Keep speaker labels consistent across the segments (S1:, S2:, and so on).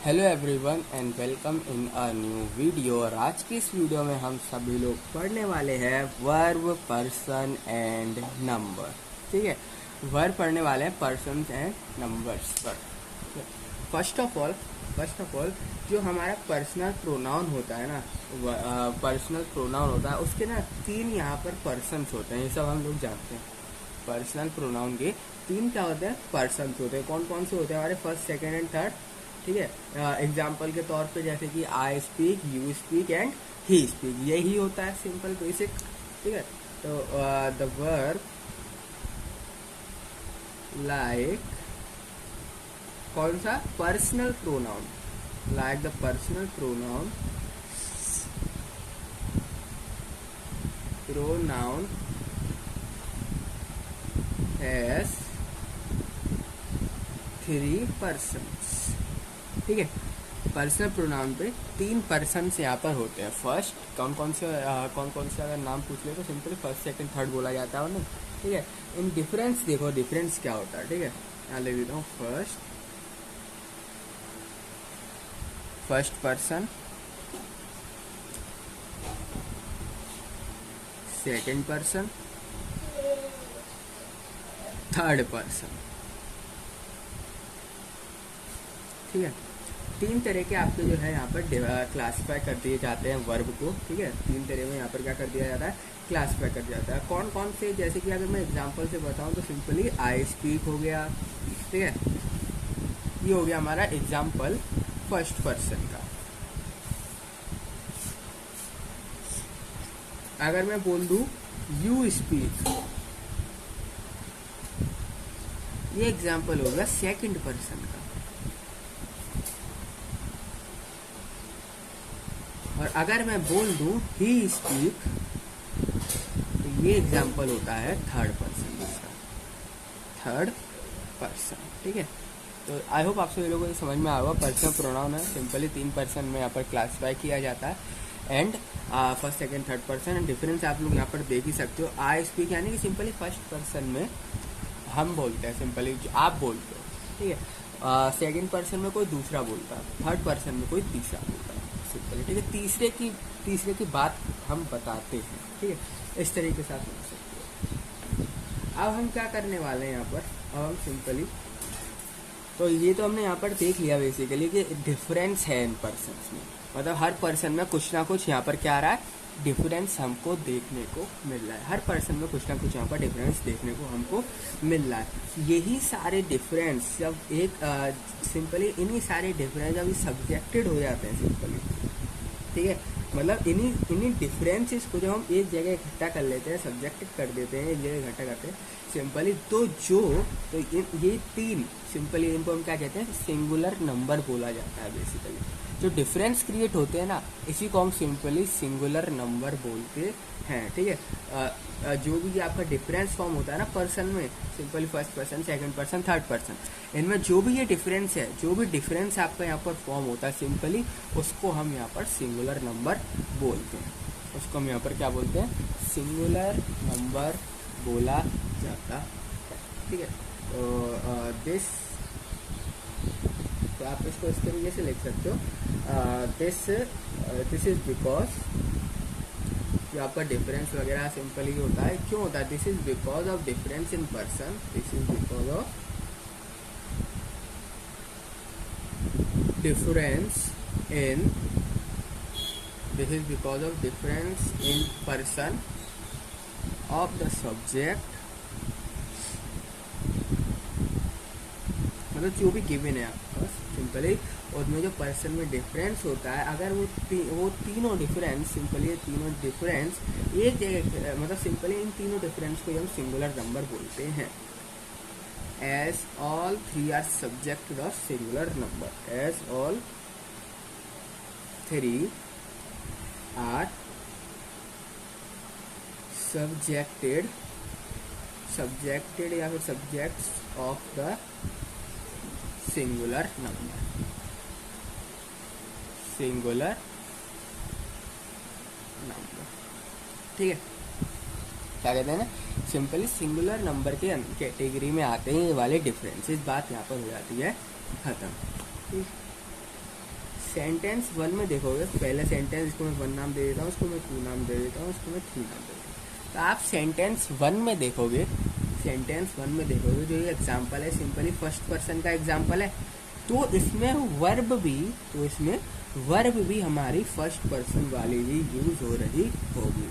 S1: Hello everyone and welcome in a new video. और आज की इस वीडियो में हम सभी लोग पढ़ने वाले हैं वर्ब, पर्सन एंड नंबर। ठीक है, वर्ब पढ़ने वाले हैं पर्सन एंड नंबर्स पर। फर्स्ट ऑफ ऑल जो हमारा पर्सनल प्रोनाउन होता है ना, पर्सनल प्रोनाउन होता है, उसके ना तीन यहाँ पर पर्सन्स होते हैं। ये सब हम लोग जानते हैं। पर्सनल प्रोनाउन के तीन क्या होते हैं? पर्सन्स होते हैं। कौन कौन से होते हैं हमारे? First, second and third. ठीक है, एग्जाम्पल के तौर पे जैसे कि I speak, you speak and he speak, यही होता है सिंपल बेसिक। ठीक है, तो द वर्ब लाइक कौन सा? Personal pronoun, like the personal pronoun has three persons. ठीक है, पर्सनल प्रोनाउन पे तीन पर्सन्स यहाँ पर होते हैं। फर्स्ट कौन कौन से अगर नाम पूछ ले तो सिंपली फर्स्ट, सेकंड, थर्ड बोला जाता है उन्हें। ठीक है, इन डिफरेंस देखो, डिफरेंस क्या होता है। ठीक है, यहाँ ले देता हूँ। First person, second person, third person. ठीक है, तीन तरह के आपके जो है यहाँ पर क्लासिफाई कर दिए जाते हैं वर्ब को। ठीक है, तीन तरह में यहाँ पर क्या कर दिया जाता है? क्लासिफाई कर दिया जाता है। कौन कौन से? जैसे कि अगर मैं एग्जांपल से बताऊँ तो सिंपली आई स्पीक हो गया। ठीक है, ये हो गया हमारा एग्जांपल फर्स्ट पर्सन का। अगर मैं बोल दूं यू स्पीक, ये एग्जांपल हो गया सेकंड पर्सन का। और अगर मैं बोल दूं ही स्पीक, तो ये एग्जांपल होता है थर्ड पर्सन का। Third person. ठीक है, तो आई होप आप सभी लोगों को समझ में आया होगा। पर्सनल प्रोनाउन है, सिंपली तीन पर्सन में यहाँ पर क्लासिफाई किया जाता है। And first, second, third person. And difference आप लोग यहाँ पर देख ही सकते हो। आई स्पीक यानी कि सिंपली फर्स्ट पर्सन में हम बोलते हैं, सिंपली आप बोलते हो। ठीक है, सेकंड पर्सन में कोई दूसरा बोलता है, थर्ड पर्सन में कोई तीसरा बोलता है सिंपली। ठीक है, तीसरे की बात हम बताते हैं। ठीक है, इस तरीके से आप समझ सकते हो। अब हम क्या करने वाले हैं यहाँ पर? अब हम सिंपली, तो ये तो हमने यहाँ पर देख लिया बेसिकली कि डिफरेंस है इन पर्सन्स में। मतलब हर पर्सन में कुछ ना कुछ यहाँ पर क्या आ रहा है? डिफरेंस हमको देखने को मिल रहा है। हर पर्सन में कुछ ना कुछ यहाँ पर डिफरेंस देखने को हमको मिल रहा है। यही सारे डिफरेंस जब एक सिंपली इन्हीं सारे डिफरेंस जब सब्जेक्टेड हो जाते हैं सिंपली। ठीक है, मतलब इन्हीं डिफरेंसेस को जब हम एक जगह इकट्ठा कर लेते हैं, सब्जेक्टेड कर देते हैं, एक जगह इकट्ठा करते हैं सिंपली, तो ये तीन सिंपली, इनको हम क्या कहते हैं? सिंगुलर नंबर बोला जाता है बेसिकली। जो डिफरेंस क्रिएट होते हैं ना, इसी को हम सिंपली सिंगुलर नंबर बोलते हैं। ठीक है, जो भी आपका डिफरेंस फॉर्म होता है ना पर्सन में, simply first person, second person, third person, इनमें जो भी ये डिफरेंस है, जो भी डिफरेंस आपका यहाँ पर फॉर्म होता है सिंपली, उसको हम यहाँ पर सिंगुलर नंबर बोलते हैं। उसको हम यहाँ पर क्या बोलते हैं? सिंगुलर नंबर बोला जाता है। ठीक है, तो तो आप इसको इस तरीके से लिख सकते हो। दिस इज बिकॉज, जो आपका डिफरेंस वगैरह सिंपली होता है, क्यों होता है? This is because of difference in person. This is because of difference in, this is because of difference in person of the subject. मतलब जो भी गिवन है आपके पास सिंपली, उसमें जो पर्सन में डिफरेंस होता है, अगर वो तीनों डिफरेंस, सिंपली ये तीनों डिफरेंस एक जगह, मतलब सिंपली इन तीनों डिफरेंस को हम सिंगुलर नंबर बोलते हैं। As all three are subjected of singular number. As all three are subjected या फिर subjects of the singular number. Singular number. ठीक है, क्या कहते हैं ना, सिंपली सिंगुलर नंबर के कैटेगरी में आते हैं ये वाले डिफरेंसेस। बात यहाँ पर हो जाती है खत्म। ठीक, सेंटेंस 1 में देखोगे, पहले सेंटेंस इसको मैं 1 नाम दे देता हूँ, उसको मैं 2 नाम दे देता हूँ, उसको मैं 3 नाम दे देता हूँ। तो आप सेंटेंस 1 में देखोगे, सेंटेंस 1 में देखोगे जो ये एग्जाम्पल है सिंपली फर्स्ट पर्सन का एग्जाम्पल है, तो इसमें वर्ब भी हमारी फर्स्ट पर्सन वाली ही यूज हो रही होगी।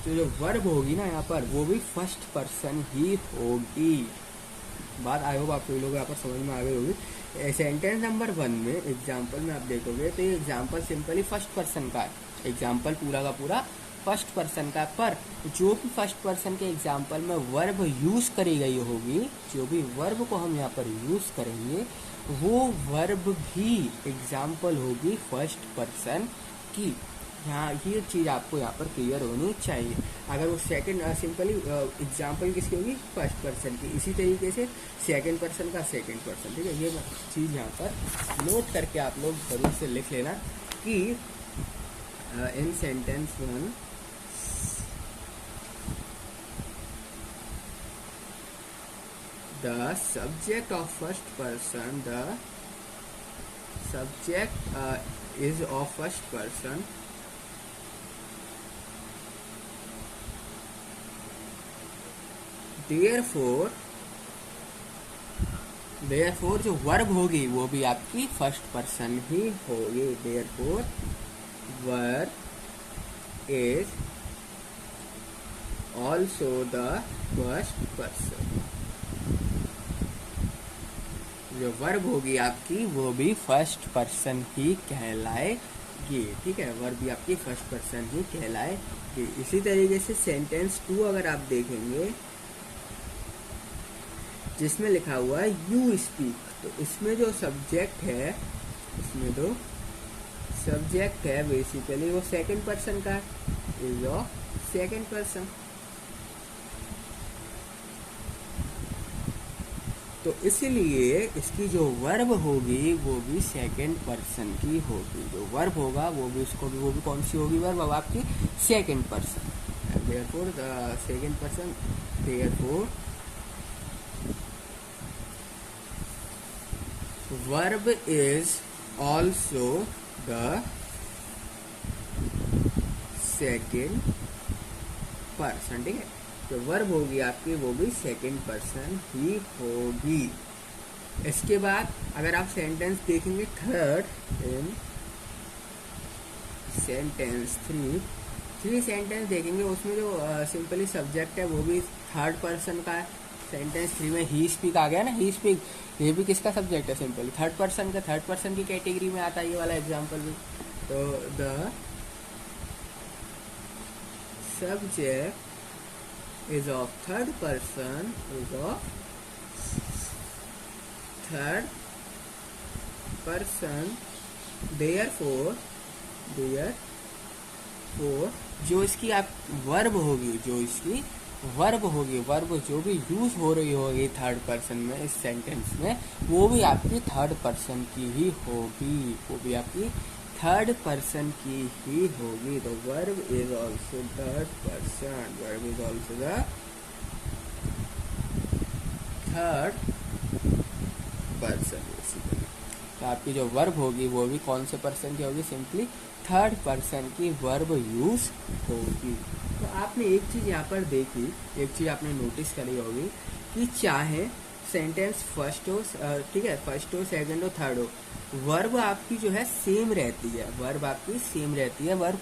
S1: तो जो वर्ब होगी ना यहाँ पर वो भी फर्स्ट पर्सन ही होगी। बात आई होप आप लोग यहाँ पर समझ में आ गई होगी। सेंटेंस नंबर 1 में एग्जाम्पल में आप देखोगे तो ये एग्जाम्पल सिंपली फर्स्ट पर्सन का है, एग्जाम्पल पूरा का पूरा फर्स्ट पर्सन का, पर जो भी फर्स्ट पर्सन के एग्जाम्पल में वर्ब यूज करी गई होगी, जो भी वर्ब को हम यहाँ पर यूज करेंगे वो वर्ब भी एग्जाम्पल होगी फर्स्ट पर्सन की। यहाँ ये चीज़ आपको यहाँ पर क्लियर होनी चाहिए। अगर वो सेकंड सिंपली एग्जाम्पल किसकी होगी, फर्स्ट पर्सन की, इसी तरीके से सेकंड पर्सन का सेकंड पर्सन, ठीक है। ये चीज़ यहाँ पर नोट करके आप लोग जरूर से लिख लेना कि इन sentence 1 the subject of first person, the subject is of first person, therefore जो वर्ब होगी वो भी आपकी फर्स्ट पर्सन ही होगी। therefore verb is also the first person, जो वर्ब होगी आपकी वो भी फर्स्ट पर्सन ही कहलाएगी, ठीक है। वर्ब भी आपकी फर्स्ट पर्सन ही कहलाएगी। इसी तरीके से सेंटेंस 2 अगर आप देखेंगे जिसमें लिखा हुआ है यू स्पीक, तो इसमें जो सब्जेक्ट है, इसमें जो सब्जेक्ट है बेसिकली वो सेकंड पर्सन का है, इज ऑफ सेकंड पर्सन। तो इसलिए इसकी जो वर्ब होगी वो भी सेकंड पर्सन की होगी। जो वर्ब होगा वो भी कौन सी होगी वर्ब, अब आपकी second person. therefore the second person, therefore verb is also the second person, ठीक है। तो वर्ब होगी आपकी वो भी सेकंड पर्सन ही होगी। इसके बाद अगर आप सेंटेंस देखेंगे थर्ड, इन सेंटेंस 3 सेंटेंस देखेंगे उसमें जो सिंपली सब्जेक्ट है वो भी थर्ड पर्सन का है। सेंटेंस 3 में ही स्पीक आ गया ना, ही स्पीक, ये भी किसका सब्जेक्ट है, सिंपली थर्ड पर्सन की कैटेगरी में आता है ये वाला एग्जांपल भी। तो the subject is of third person, therefore जो इसकी आप वर्ब होगी, वर्ब जो भी यूज हो रही होगी थर्ड पर्सन में इस सेंटेंस में, वो भी आपकी थर्ड पर्सन की ही होगी, वो भी आपकी थर्ड पर्सन की ही होगी। तो verb is also third person, verb is also the third person basically. तो आपकी जो वर्ब होगी वो भी कौन से पर्सन की होगी, सिंपली थर्ड पर्सन की वर्ब यूज होगी। तो आपने एक चीज़ यहाँ पर देखी, एक चीज़ आपने नोटिस करी होगी कि चाहे सेंटेंस फर्स्ट हो, ठीक है, फर्स्ट हो, सेकंड हो, थर्ड हो, वर्ब आपकी जो है सेम रहती है, वर्ब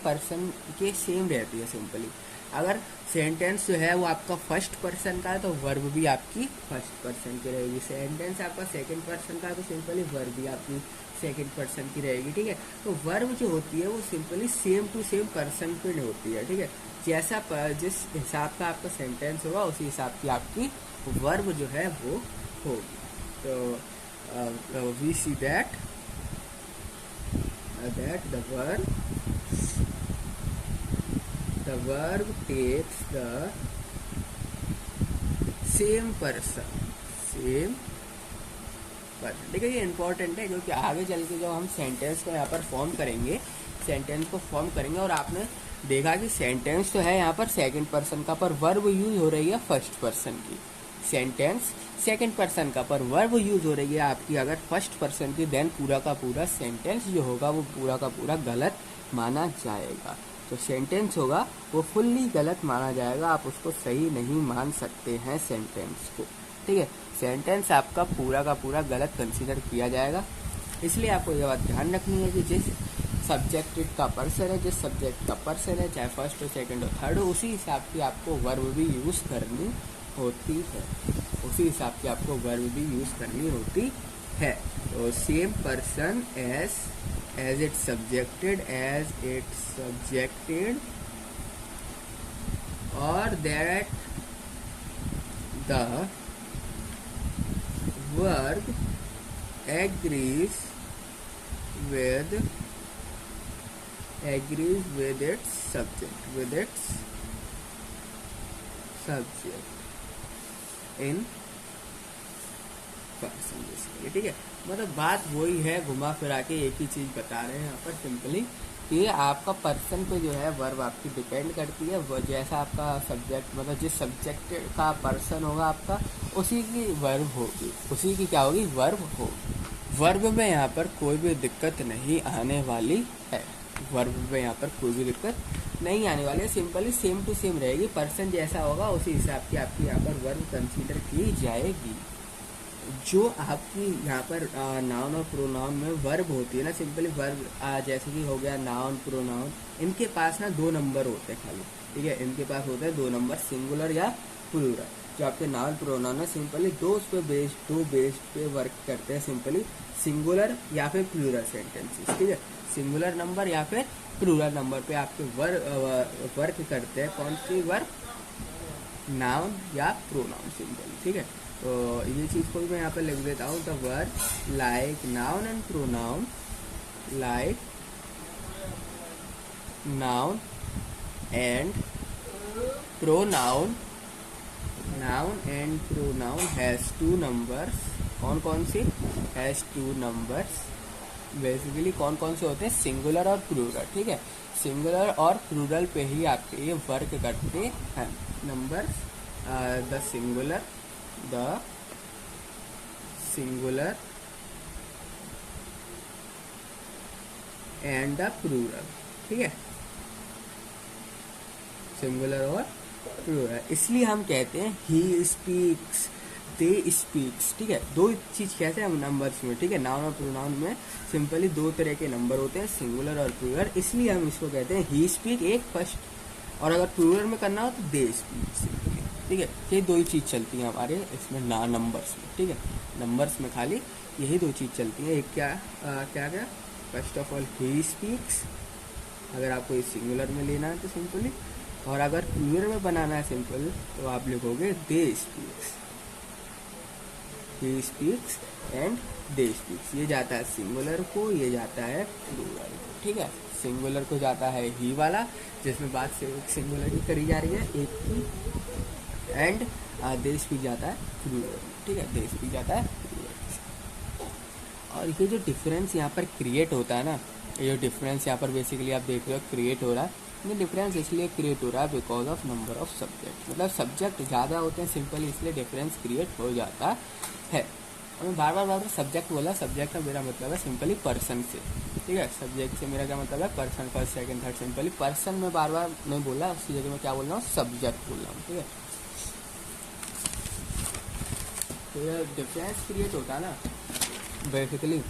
S1: पर्सन के सेम रहती है सिंपली। अगर सेंटेंस जो है वो आपका फर्स्ट पर्सन का है तो वर्ब भी आपकी फर्स्ट पर्सन की रहेगी। सेंटेंस आपका सेकंड पर्सन का है तो सिंपली वर्ब भी आपकी सेकंड पर्सन की रहेगी, ठीक है। तो वर्ब जो होती है वो simply same to same person पे होती है, ठीक है। जैसा जिस हिसाब का आपका सेंटेंस होगा उसी हिसाब की आपकी वर्ब जो है वो होगी। तो we see that the verb takes the same person, ठीक है। ये इम्पोर्टेंट है क्योंकि आगे चल के जो हम सेंटेंस को यहाँ पर फॉर्म करेंगे और आपने देखा कि सेंटेंस तो है यहाँ पर सेकंड पर्सन का, पर वर्ब यूज हो रही है फर्स्ट पर्सन की। सेंटेंस सेकंड पर्सन का, पर वर्ब यूज हो रही है आपकी अगर फर्स्ट पर्सन की, देन पूरा का पूरा सेंटेंस जो होगा वो पूरा का पूरा गलत माना जाएगा। तो सेंटेंस होगा वो फुल्ली गलत माना जाएगा, आप उसको सही नहीं मान सकते हैं सेंटेंस को, ठीक है। सेंटेंस आपका पूरा का पूरा गलत कंसीडर किया जाएगा। इसलिए आपको यह बात ध्यान रखनी है कि जिस सब्जेक्ट का पर्सन है, जिस सब्जेक्ट का पर्सन है, चाहे फर्स्ट हो, सेकंड हो, थर्ड हो, उसी हिसाब की आपको वर्ब भी यूज़ करनी होती है, उसी हिसाब की आपको वर्ब भी यूज़ करनी होती है। तो same person as it subjected, और that the verb agrees with its subject in person, ठीक है। मतलब बात वही है, घुमा फिरा के एक ही चीज बता रहे हैं यहाँ पर सिंपली कि आपका पर्सन पे जो है वर्ब आपकी डिपेंड करती है, वो जैसा आपका सब्जेक्ट, मतलब जिस सब्जेक्ट का पर्सन होगा आपका उसी की वर्ब होगी, उसी की क्या होगी, वर्ब होगी। वर्ब में यहाँ पर कोई भी दिक्कत नहीं आने वाली है, वर्ब में यहाँ पर कोई भी दिक्कत नहीं आने वाली है, सिंपली सेम टू सेम रहेगी। पर्सन जैसा होगा उसी हिसाब की आपकी यहाँ पर वर्ब कंसीडर की जाएगी। जो आपकी यहाँ पर नाउन और प्रोनाउन में वर्ब होती है ना, सिंपली वर्ब जैसे कि हो गया नाउन, प्रोनाउन, इनके पास ना 2 नंबर होते हैं खाली, ठीक है। इनके पास होते हैं 2 नंबर, सिंगुलर या प्लूरल। जो आपके नाउन प्रोनाउन है सिंपली दो बेस्ड पे वर्क करते हैं, सिंपली सिंगुलर या फिर प्लूरल सेंटेंसेस, ठीक है। सिंगुलर नंबर या फिर प्लूरल नंबर पे आपके वर्क करते हैं। कौन सी वर्ब, नाउन या प्रोनाउन सिंपली, ठीक है। तो ये चीज़ को भी मैं यहाँ पे लिख देता हूँ, the verb like noun and pronoun, like noun and pronoun, noun and pronoun has 2 numbers. कौन सी हैज़ 2 नंबर्स, बेसिकली कौन से होते हैं, सिंगुलर और प्लूरल, ठीक है। सिंगुलर और प्लूरल पे ही आपके ये वर्क करते हैं। Numbers, the singular and the plural, ठीक है। सिंगुलर और प्लूरल, इसलिए हम कहते हैं ही स्पीक्स, दे स्पीक्स, ठीक है। 2 चीज़ कहते हैं हम नंबर्स में, ठीक है। नाउन और प्रोनाउन में सिंपली 2 तरह के नंबर होते हैं, सिंगुलर और प्लूरल, इसलिए हम इसको कहते हैं ही स्पीक एक फर्स्ट, और अगर प्लूरल में करना हो तो दे स्पीक सिंपली, ठीक है। ये 2 ही चीज़ चलती हैं हमारे इसमें नंबर्स में, ठीक है। नंबर्स में खाली यही 2 चीज़ चलती हैं। एक क्या first of all he speaks, अगर आपको इस सिंगुलर में लेना है तो सिंपली, और अगर प्लूरल में बनाना है सिंपल तो आप लिखोगे they speaks, he speaks and they speaks. ये जाता है सिंगुलर को, ये जाता है प्लूरल को, ठीक है। सिंगुलर को जाता है ही वाला, जिसमें बात से सिंगुलर की करी जा रही है एक की, एंड दे स्पीक जाता है प्लूरल, ठीक है। दे स्पीक जाता है प्लूरल। और ये जो डिफरेंस यहाँ पर क्रिएट होता है ना, ये जो डिफरेंस यहाँ पर बेसिकली आप देख रहे हो क्रिएट हो रहा है, ये डिफरेंस इसलिए क्रिएट हो रहा है because of number of subject, मतलब सब्जेक्ट ज़्यादा होते हैं सिंपली, इसलिए डिफरेंस क्रिएट हो जाता है। और मैं बार बार सब्जेक्ट बोला, सब्जेक्ट का मेरा मतलब है सिंपली पर्सन से, ठीक है। सब्जेक्ट से मेरा क्या मतलब है, person, first second third, simply person में बार नहीं बोला, उसकी जगह मैं क्या बोल रहा हूँ, सब्जेक्ट बोल रहा हूँ, ठीक है। तो ये डिफरेंस क्रिएट होता है ना बेसिकली,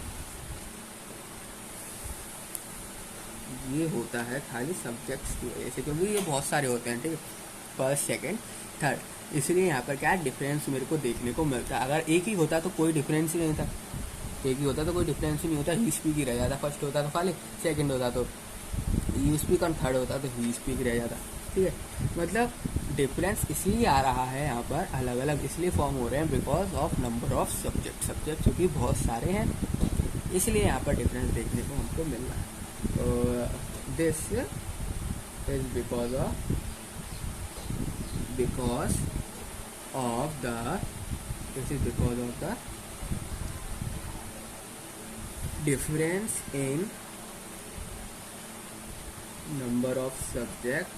S1: ये होता है खाली सब्जेक्ट्स की वजह से, क्योंकि ये बहुत सारे होते हैं, ठीक है। फर्स्ट सेकंड थर्ड, इसलिए यहाँ पर क्या डिफरेंस मेरे को देखने को मिलता है। अगर एक ही होता तो कोई डिफरेंस ही नहीं था, एक ही होता तो कोई डिफरेंस ही नहीं होता, ही स्पीक ही रह जाता। फर्स्ट होता तो खाली, सेकंड होता तो यू स्पीक, और थर्ड होता तो ही स्पीक रह जाता, ठीक है। मतलब डिफरेंस इसलिए आ रहा है यहाँ पर, अलग अलग इसलिए फॉर्म हो रहे हैं because of number of subject चूँकि बहुत सारे हैं, इसलिए यहाँ पर डिफरेंस देखने को हमको मिल रहा है। तो this is because of the difference in number of subjects,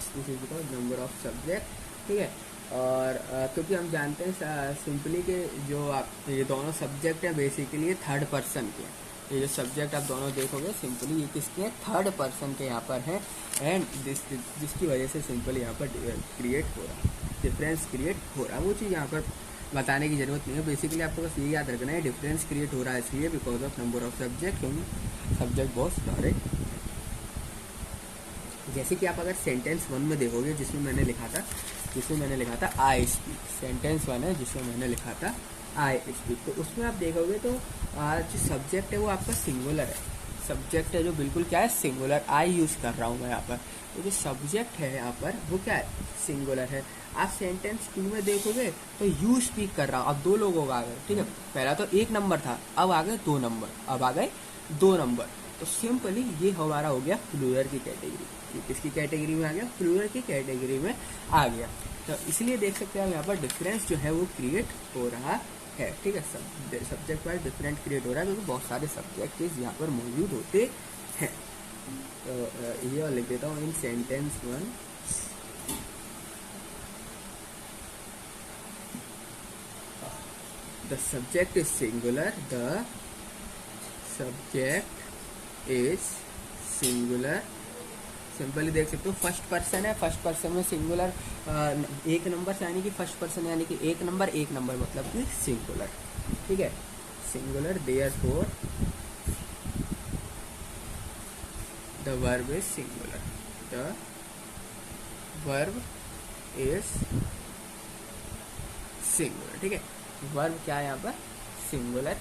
S1: this is because number of subject ठीक है। और क्योंकि हम जानते हैं सिंपली के जो आप ये दोनों सब्जेक्ट हैं बेसिकली ये थर्ड पर्सन के हैं। ये जो सब्जेक्ट आप दोनों देखोगे सिंपली ये किसके हैं, थर्ड पर्सन के यहाँ पर हैं। एंड जिसकी वजह से सिंपली यहाँ पर क्रिएट हो रहा है, डिफरेंस क्रिएट हो रहा है। वो चीज़ यहाँ पर बताने की ज़रूरत नहीं है। बेसिकली आपको बस ये याद रखना है, डिफरेंस क्रिएट हो रहा है इसलिए because of number of subject, क्योंकि सब्जेक्ट बहुत सारे। जैसे कि आप अगर सेंटेंस 1 में देखोगे जिसमें मैंने लिखा था आई स्पीक, सेंटेंस 1 है जिसमें मैंने लिखा था आई स्पीक, तो उसमें आप देखोगे तो जो सब्जेक्ट है वो आपका सिंगुलर है। सब्जेक्ट है जो बिल्कुल क्या है, सिंगुलर। आई यूज़ कर रहा हूँ मैं यहाँ पर, तो जो सब्जेक्ट है यहाँ पर वो क्या है, सिंगुलर है। आप सेंटेंस 2 में देखोगे तो यू स्पीक कर रहा हूँ, अब 2 लोग आ गए, ठीक है। पहला तो 1 नंबर था, अब आ गए 2 नंबर, तो सिंपली ये हमारा हो गया प्लूरल की कैटेगरी। ये किसकी कैटेगरी में आ गया, प्लूरल की कैटेगरी में आ गया। तो इसलिए देख सकते हैं हम यहाँ पर डिफरेंस जो है वो क्रिएट हो रहा है, ठीक है। सब्जेक्ट वाइज डिफरेंट क्रिएट हो रहा है क्योंकि बहुत सारे सब्जेक्ट यहाँ पर मौजूद होते हैं। तो ये और लिख देता हूँ in sentence 1 the subject is singular, the subject is singular. Simply देख सकते हो फर्स्ट पर्सन है, फर्स्ट पर्सन में सिंगुलर 1 नंबर से, यानी कि फर्स्ट पर्सन यानी कि 1 नंबर मतलब कि सिंगुलर, ठीक है, singular. Therefore the verb is singular, the verb is singular, ठीक है। वर्ब क्या है यहाँ पर, सिंगुलर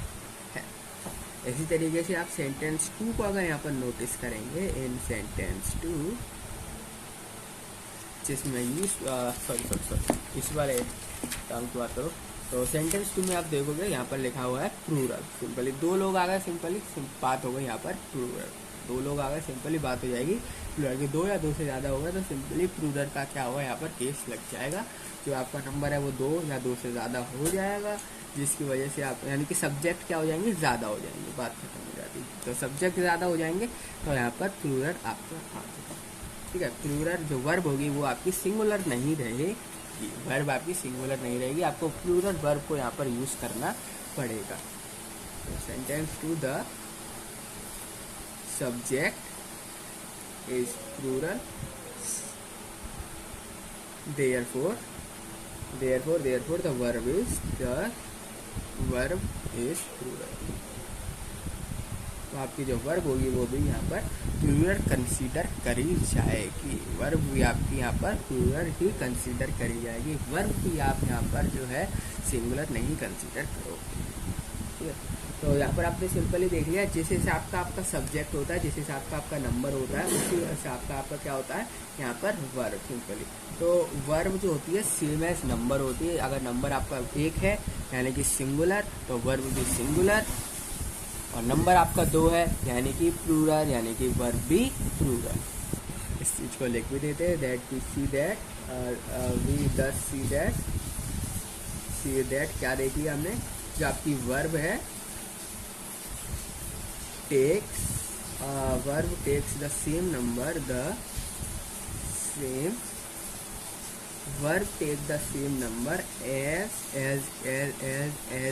S1: है। इसी तरीके से आप सेंटेंस 2 को अगर यहाँ पर नोटिस करेंगे, इन सेंटेंस 2 जिसमें सॉरी इस वाले टर्म की बात करो, तो सेंटेंस 2 में आप देखोगे यहाँ पर लिखा हुआ है प्लूरल। सिंपली 2 लोग आ गए, सिंपली बात हो गई यहाँ पर प्लूरल। 2 लोग आ गए, सिंपली बात हो जाएगी प्लूरल की। 2 या 2 से ज़्यादा होगा तो सिंपली प्लूरल का क्या होगा, यहाँ पर केस लग जाएगा। जो आपका नंबर है वो 2 या 2 से ज़्यादा हो जाएगा, जिसकी वजह से आप यानी कि सब्जेक्ट क्या हो जाएंगे, ज़्यादा हो जाएंगे, बात खत्म हो जाती है। तो सब्जेक्ट ज़्यादा हो जाएंगे तो यहाँ पर प्लूरल आपका आ चुका, ठीक है। प्लूरल जो वर्ब होगी वो आपकी सिंगुलर नहीं रहेगी, वर्ब आपकी सिंगुलर नहीं रहेगी, आपको प्लूरल वर्ब को यहाँ पर यूज़ करना पड़ेगा। तो sentence 2 the subject is plural, therefore the verb is plural। तो आपकी जो वर्ब होगी वो भी यहाँ पर प्लूरल कंसीडर करी जाएगी, वर्ब भी आपकी यहाँ पर प्लूरल ही कंसीडर करी जाएगी, वर्ब भी आप यहाँ पर जो है सिंगुलर नहीं कंसीडर करोगे, ठीक है। तो यहाँ पर आपने सिंपली देख लिया, जिस हिसाब का आपका सब्जेक्ट होता है, जिस हिसाब का आपका नंबर होता है, उसी हिसाब का आपका क्या होता है यहाँ पर वर्ब। सिंपली तो वर्ब जो होती है सेम एज नंबर होती है। अगर नंबर आपका 1 है यानी कि सिंगुलर, तो वर्ब भी सिंगुलर, और नंबर आपका 2 है यानी कि प्लूरल, यानी कि वर्ब भी प्लूरल। इस चीज़ को लिख भी देते हैं, दैट वी सी दैट क्या देखी हमने, जो आपकी वर्ब है verb takes the same number, verb take the same number as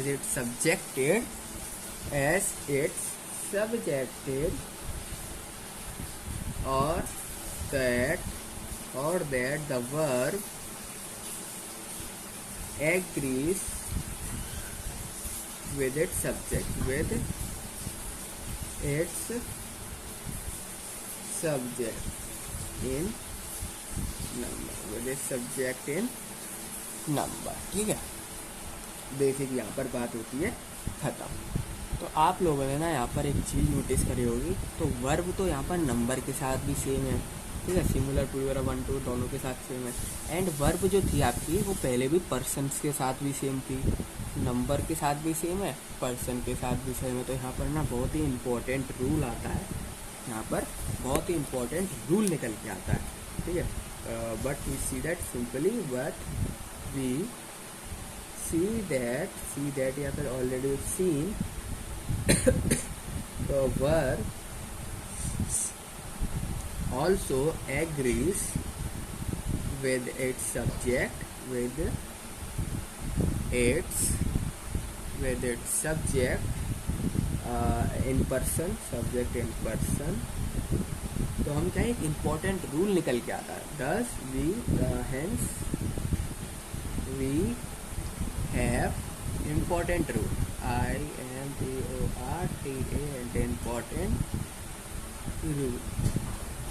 S1: its subjected, or that the verb agrees with its subject, in number, ठीक है। बेसिक यहाँ पर बात होती है खत्म। तो आप लोगों ने ना यहाँ पर एक चीज़ नोटिस करी होगी, तो वर्ब तो यहाँ पर नंबर के साथ भी सेम है, ठीक है, सिंगुलर प्लूरल 1 2 दोनों के साथ सेम है। एंड वर्ब जो थी आपकी वो पहले भी पर्सन्स के साथ भी सेम थी, नंबर के साथ भी सेम है, पर्सन के साथ भी सेम है। तो यहाँ पर ना बहुत ही इम्पोर्टेंट रूल आता है, यहाँ पर बहुत ही इम्पोर्टेंट रूल निकल के आता है, ठीक है। But we see that simply, यहाँ पर already seen the verb also agrees with its subject with its subject in person, subject in person। तो हम क्या एक इम्पोर्टेंट रूल निकल के आता है, thus hence we have important rule, IMPORTANT, important rule.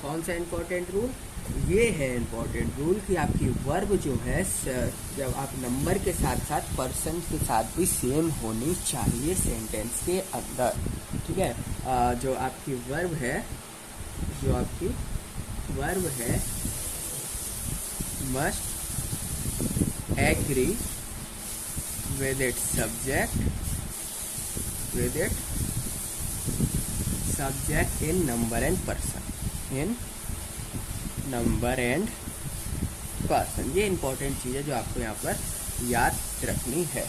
S1: कौन सा इम्पोर्टेंट रूल? ये है इम्पोर्टेंट रूल कि आपकी वर्ब जो है जब आप नंबर के साथ साथ पर्सन के साथ भी सेम होनी चाहिए सेंटेंस के अंदर, ठीक है। जो आपकी वर्ब है must agree with its subject in number and person, ये इंपॉर्टेंट चीज़ है जो आपको यहाँ पर याद रखनी है।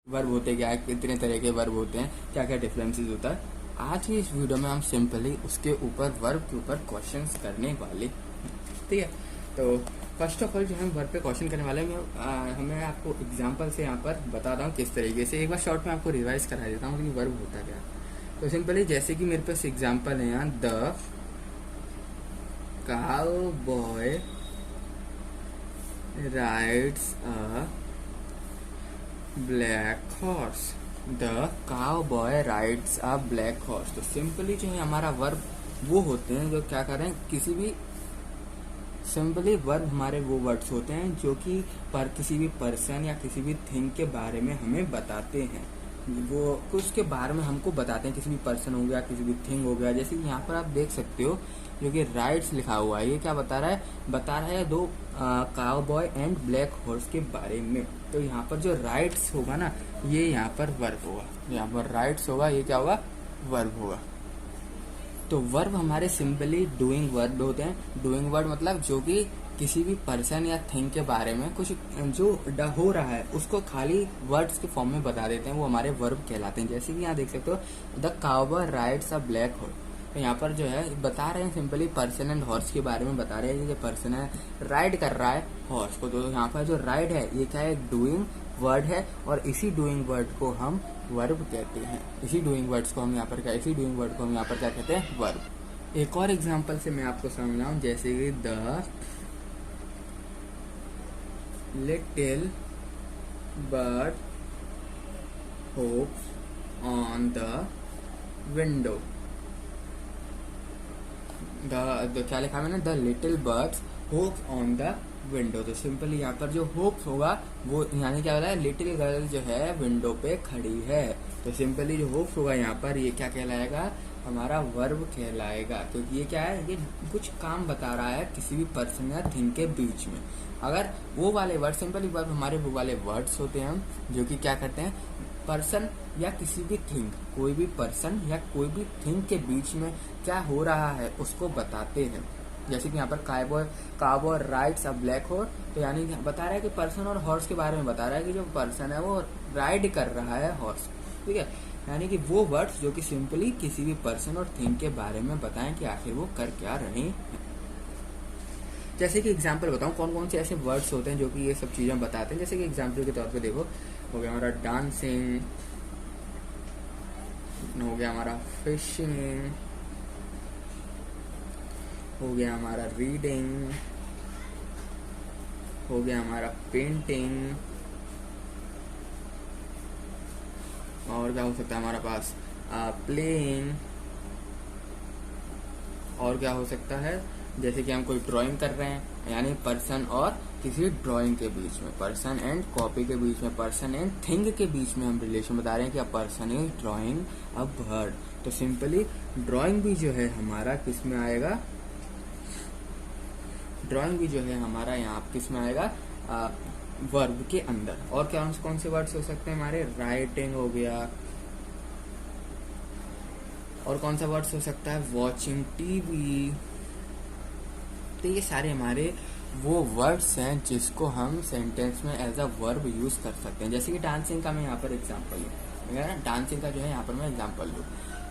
S1: वर्ब होते क्या है, कितने तरह के वर्ब होते हैं, क्या क्या डिफरेंसेस होता है, आज की इस वीडियो में हम सिंपली उसके ऊपर वर्ब के ऊपर क्वेश्चंस करने वाले, ठीक है। तो फर्स्ट ऑफ ऑल जो हम वर्ब पे क्वेश्चन करने वाले हैं, मैं आपको एग्जांपल से यहाँ पर बता रहा हूँ किस तरीके से। एक बार शॉर्ट में आपको रिवाइज करा देता हूँ कि वर्ब होता क्या। तो सिंपली जैसे कि मेरे पास एग्जांपल है यहाँ, the cowboy rides a black horse, the cowboy rides a black horse. तो सिंपली जो है हमारा वर्ब वो होते हैं जो क्या कर रहे हैं, किसी भी सिंपली वर्ब हमारे वो वर्ड्स होते हैं जो कि किसी भी पर्सन या किसी भी थिंग के बारे में हमें बताते हैं, वो कुछ के बारे में हमको बताते हैं, किसी भी पर्सन हो गया, किसी भी थिंग हो गया। जैसे यहाँ पर आप देख सकते हो जो कि राइड्स लिखा हुआ है, ये क्या बता रहा है दो काउबॉय एंड ब्लैक हॉर्स के बारे में। तो यहाँ पर जो राइड्स होगा ना, ये यहाँ पर वर्ब होगा, यहाँ पर राइड्स होगा, ये क्या होगा, वर्ब होगा। तो वर्ब हमारे सिंपली डूइंग वर्ब होते हैं। डूइंग वर्ब मतलब जो कि किसी भी पर्सन या थिंग के बारे में कुछ जो हो रहा है उसको खाली वर्ड्स के फॉर्म में बता देते हैं, वो हमारे वर्ब कहलाते हैं। जैसे कि यहाँ देख सकते हो, the cowboy rides a black horse. तो यहाँ पर जो है बता रहे हैं सिंपली पर्सन एंड हॉर्स के बारे में बता रहे हैं। ये पर्सन है, राइड कर रहा है हॉर्स को, तो यहाँ पर जो राइड है ये क्या है, डूइंग वर्ड है, और इसी डूइंग वर्ड को हम वर्ब कहते हैं। इसी डूइंग वर्ड को हम यहाँ पर क्या कहते हैं, वर्ब। एक और एग्जांपल से मैं आपको समझाऊं, जैसे कि the little bird hopes on the window. क्या लिखा मैंने, the little birds hopes on the window. तो सिंपली यहाँ पर जो होप्स होगा वो यानी क्या हो रहा है, लिटिल गर्ल जो है विंडो पे खड़ी है। तो सिंपली जो होप्स होगा यहाँ पर ये क्या कहलाएगा, हमारा वर्ब कहलाएगा, क्योंकि ये क्या है, ये कुछ काम बता रहा है किसी भी पर्सन या थिंग के बीच में। अगर वो वाले वर्ड, सिंपली वर्ब हमारे वो वाले वर्ड्स होते हैं जो कि क्या करते हैं, पर्सन या किसी भी थिंग, कोई भी पर्सन या कोई भी थिंग के बीच में क्या हो रहा है उसको बताते हैं। जैसे कि यहाँ पर काउबॉय राइड्स अ ब्लैक हॉर्स, तो यानी बता रहा है कि पर्सन और हॉर्स के बारे में बता रहा है कि जो पर्सन है वो राइड कर रहा है हॉर्स, ठीक है। यानी कि वो वर्ड्स जो कि सिंपली किसी भी पर्सन और थिंग के बारे में बताएं कि आखिर वो कर क्या रहे हैं। जैसे कि एग्जाम्पल बताऊं कौन कौन से ऐसे वर्ड्स होते हैं जो कि ये सब चीजें बताते हैं। जैसे कि एग्जाम्पल के तौर पे देखो, हो गया हमारा डांसिंग, हो गया हमारा फिशिंग, हो गया हमारा रीडिंग, हो गया हमारा पेंटिंग, और क्या हो सकता है हमारा पास, प्लेइंग, और क्या हो सकता है, जैसे कि हम कोई ड्राइंग कर रहे हैं, यानी पर्सन और किसी ड्राइंग के बीच में, पर्सन एंड कॉपी के बीच में, पर्सन एंड थिंग के बीच में हम रिलेशन बता रहे हैं कि a person is drawing a bird. तो सिंपली ड्राइंग भी जो है हमारा किस में आएगा, ड्राइंग भी जो है हमारा यहाँ किस में आएगा, वर्ब के अंदर। और क्या कौन से वर्ड्स हो सकते हैं हमारे, राइटिंग हो गया, और कौन सा वर्ड्स हो सकता है, वॉचिंग टीवी। तो ये सारे हमारे वो वर्ड्स हैं जिसको हम सेंटेंस में एज अ वर्ब यूज कर सकते हैं। जैसे कि डांसिंग का मैं यहाँ पर एग्जांपल लूँ, डांसिंग का जो है यहाँ पर मैं एग्जांपल लूँ,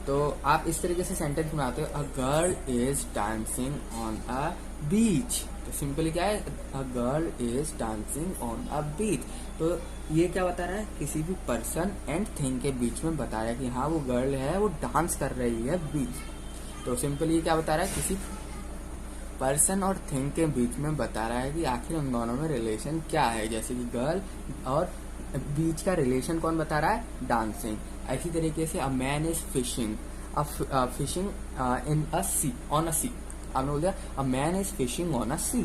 S1: तो आप इस तरीके से सेंटेंस बनाते हो, a girl is dancing on a beach. तो सिंपली क्या है, a girl is dancing on a beach. तो ये क्या बता रहा है, किसी भी पर्सन एंड थिंग के बीच में बता रहा है कि हाँ वो गर्ल है वो डांस कर रही है बीच। तो सिंपली ये क्या बता रहा है, किसी पर्सन और थिंग के बीच में बता रहा है कि आखिर उन दोनों में रिलेशन क्या है। जैसे कि गर्ल और बीच का रिलेशन कौन बता रहा है, डांसिंग। ऐसी तरीके से a man is fishing, fishing in a sea, on a sea. आपने बोल दिया a man is fishing on a sea.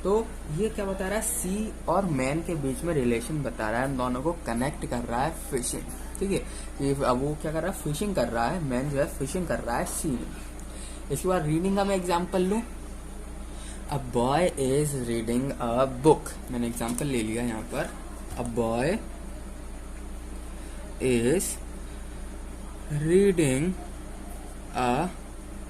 S1: तो ये क्या बता रहा है, सी और मैन के बीच में रिलेशन बता रहा है, इन दोनों को कनेक्ट कर रहा है फिशिंग। ठीक है, ये वो क्या कर रहा है, फिशिंग कर रहा है, मैन जो है फिशिंग कर रहा है सी में। इसके बाद रीडिंग का मैं एग्जाम्पल लूं, a boy is reading a book. मैंने एग्जाम्पल ले लिया यहाँ पर, a boy is reading a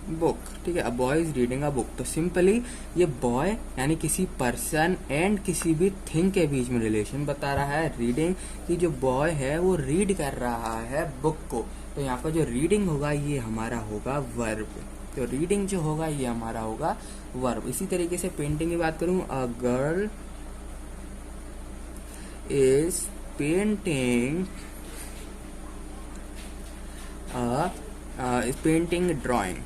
S1: book. ठीक है, a boy is reading a book. तो सिंपली ये बॉय यानी किसी पर्सन एंड किसी भी थिंग के बीच में रिलेशन बता रहा है। रीडिंग की जो बॉय है वो रीड कर रहा है बुक को, तो यहाँ पर जो रीडिंग होगा ये हमारा होगा वर्ब। तो रीडिंग जो होगा ये हमारा होगा वर्ब। इसी तरीके से पेंटिंग की बात करूं, अ girl is painting painting drawing.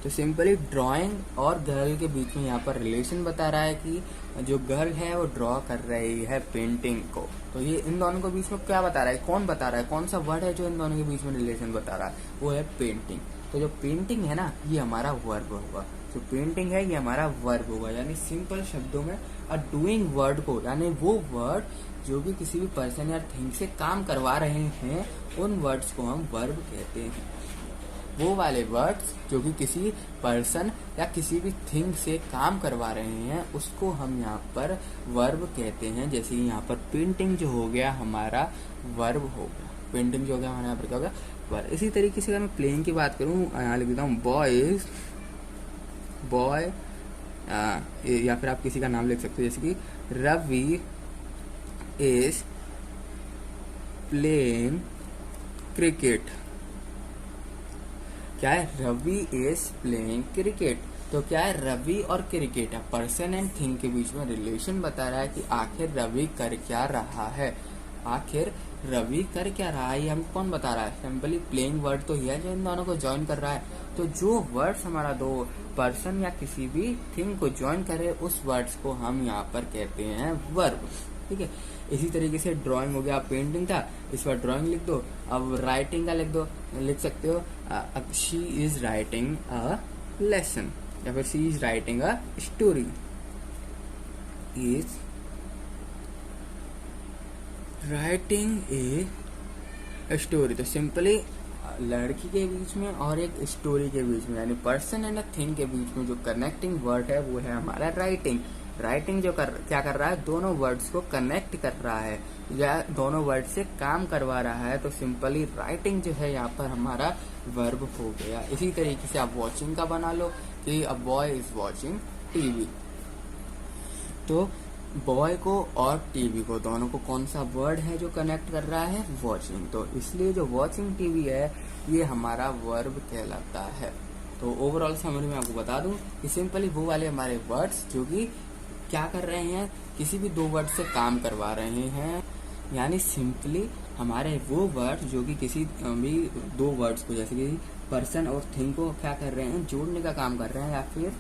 S1: तो सिंपली ड्राइंग और गर्ल के बीच में यहाँ पर रिलेशन बता रहा है कि जो गर्ल है वो ड्रॉ कर रही है पेंटिंग को। तो ये इन दोनों के बीच में क्या बता रहा है, कौन बता रहा है, कौन सा वर्ड है जो इन दोनों के बीच में रिलेशन बता रहा है, वो है पेंटिंग। तो जो पेंटिंग है ना ये हमारा वर्ब होगा, जो पेंटिंग है ये हमारा वर्ब होगा। यानी सिंपल शब्दों में अ डूइंग वर्ड को, यानी वो वर्ड जो भी किसी भी पर्सन या थिंग से काम करवा रहे हैं उन वर्ड्स को हम वर्ब कहते हैं। वो वाले वर्ड्स जो कि किसी पर्सन या किसी भी थिंग से काम करवा रहे हैं उसको हम यहाँ पर वर्ब कहते हैं। जैसे यहाँ पर पेंटिंग जो हो गया हमारा वर्ब हो गया, पेंटिंग जो हो गया हमारे यहाँ पर क्या हो गया वर्ब। इसी तरीके से अगर मैं प्लेइंग की बात करूँ, यहाँ लिख देता हूँ बॉय, या फिर आप किसी का नाम लिख सकते हो, जैसे कि रवि इज प्लेइंग क्रिकेट। क्या है, रवि इज प्लेइंग क्रिकेट। तो क्या है, रवि और क्रिकेट है, पर्सन एंड थिंग के बीच में रिलेशन बता रहा है कि आखिर रवि कर क्या रहा है, आखिर रवि कर क्या रहा है, ये हम कौन बता रहा है, सिंपली प्लेइंग वर्ड तो ही है जो इन दोनों को ज्वाइन कर रहा है। तो जो वर्ड्स हमारा दो पर्सन या किसी भी थिंग को ज्वाइन करे उस वर्ड्स को हम यहाँ पर कहते हैं वर्ब। ठीक है, इसी तरीके से ड्राइंग हो गया, पेंटिंग था, इस बार ड्राइंग लिख दो। अब राइटिंग का लिख सकते हो, she is writing a lesson, या फिर she is writing a story, is writing a story. तो सिंपली लड़की के बीच में और एक स्टोरी के बीच में, यानी पर्सन एंड अ थिंग के बीच में जो कनेक्टिंग वर्ड है वो है हमारा राइटिंग। राइटिंग जो क्या कर रहा है, दोनों वर्ड्स को कनेक्ट कर रहा है या दोनों वर्ड से काम करवा रहा है। तो सिंपली राइटिंग जो है यहाँ पर हमारा वर्ब हो गया। इसी तरीके से आप वॉचिंग का बना लो कि a boy is watching TV. तो बॉय को और टीवी को दोनों को कौन सा वर्ड है जो कनेक्ट कर रहा है, वॉचिंग। तो इसलिए जो वॉचिंग टीवी है ये हमारा वर्ब कहलाता है। तो ओवरऑल समरी में आपको बता दूं कि सिंपली वो वाले हमारे वर्ड्स जो कि क्या कर रहे हैं, किसी भी दो वर्ड से काम करवा रहे हैं, यानी सिंपली हमारे वो वर्ड जो कि किसी भी दो वर्ड्स को, जैसे कि पर्सन और थिंग को क्या कर रहे हैं, जोड़ने का काम कर रहे हैं या फिर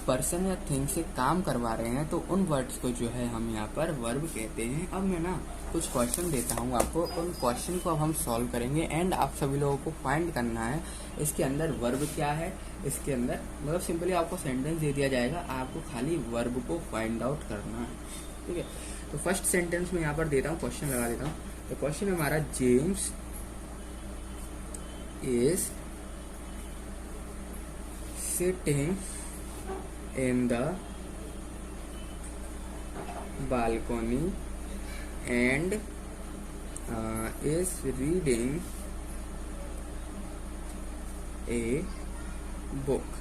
S1: पर्सन या थिंग से काम करवा रहे हैं, तो उन वर्ड्स को जो है हम यहाँ पर वर्ब कहते हैं। अब मैं ना कुछ क्वेश्चन देता हूँ आपको, उन क्वेश्चन को अब हम सॉल्व करेंगे एंड आप सभी लोगों को फाइंड करना है इसके अंदर वर्ब क्या है। इसके अंदर मतलब सिंपली आपको सेंटेंस दे दिया जाएगा, आपको खाली वर्ब को फाइंड आउट करना है। ठीक है, तो फर्स्ट सेंटेंस में यहाँ पर देता हूँ, क्वेश्चन लगा देता हूँ। तो क्वेश्चन हमारा, James is sitting in the balcony and is reading a book।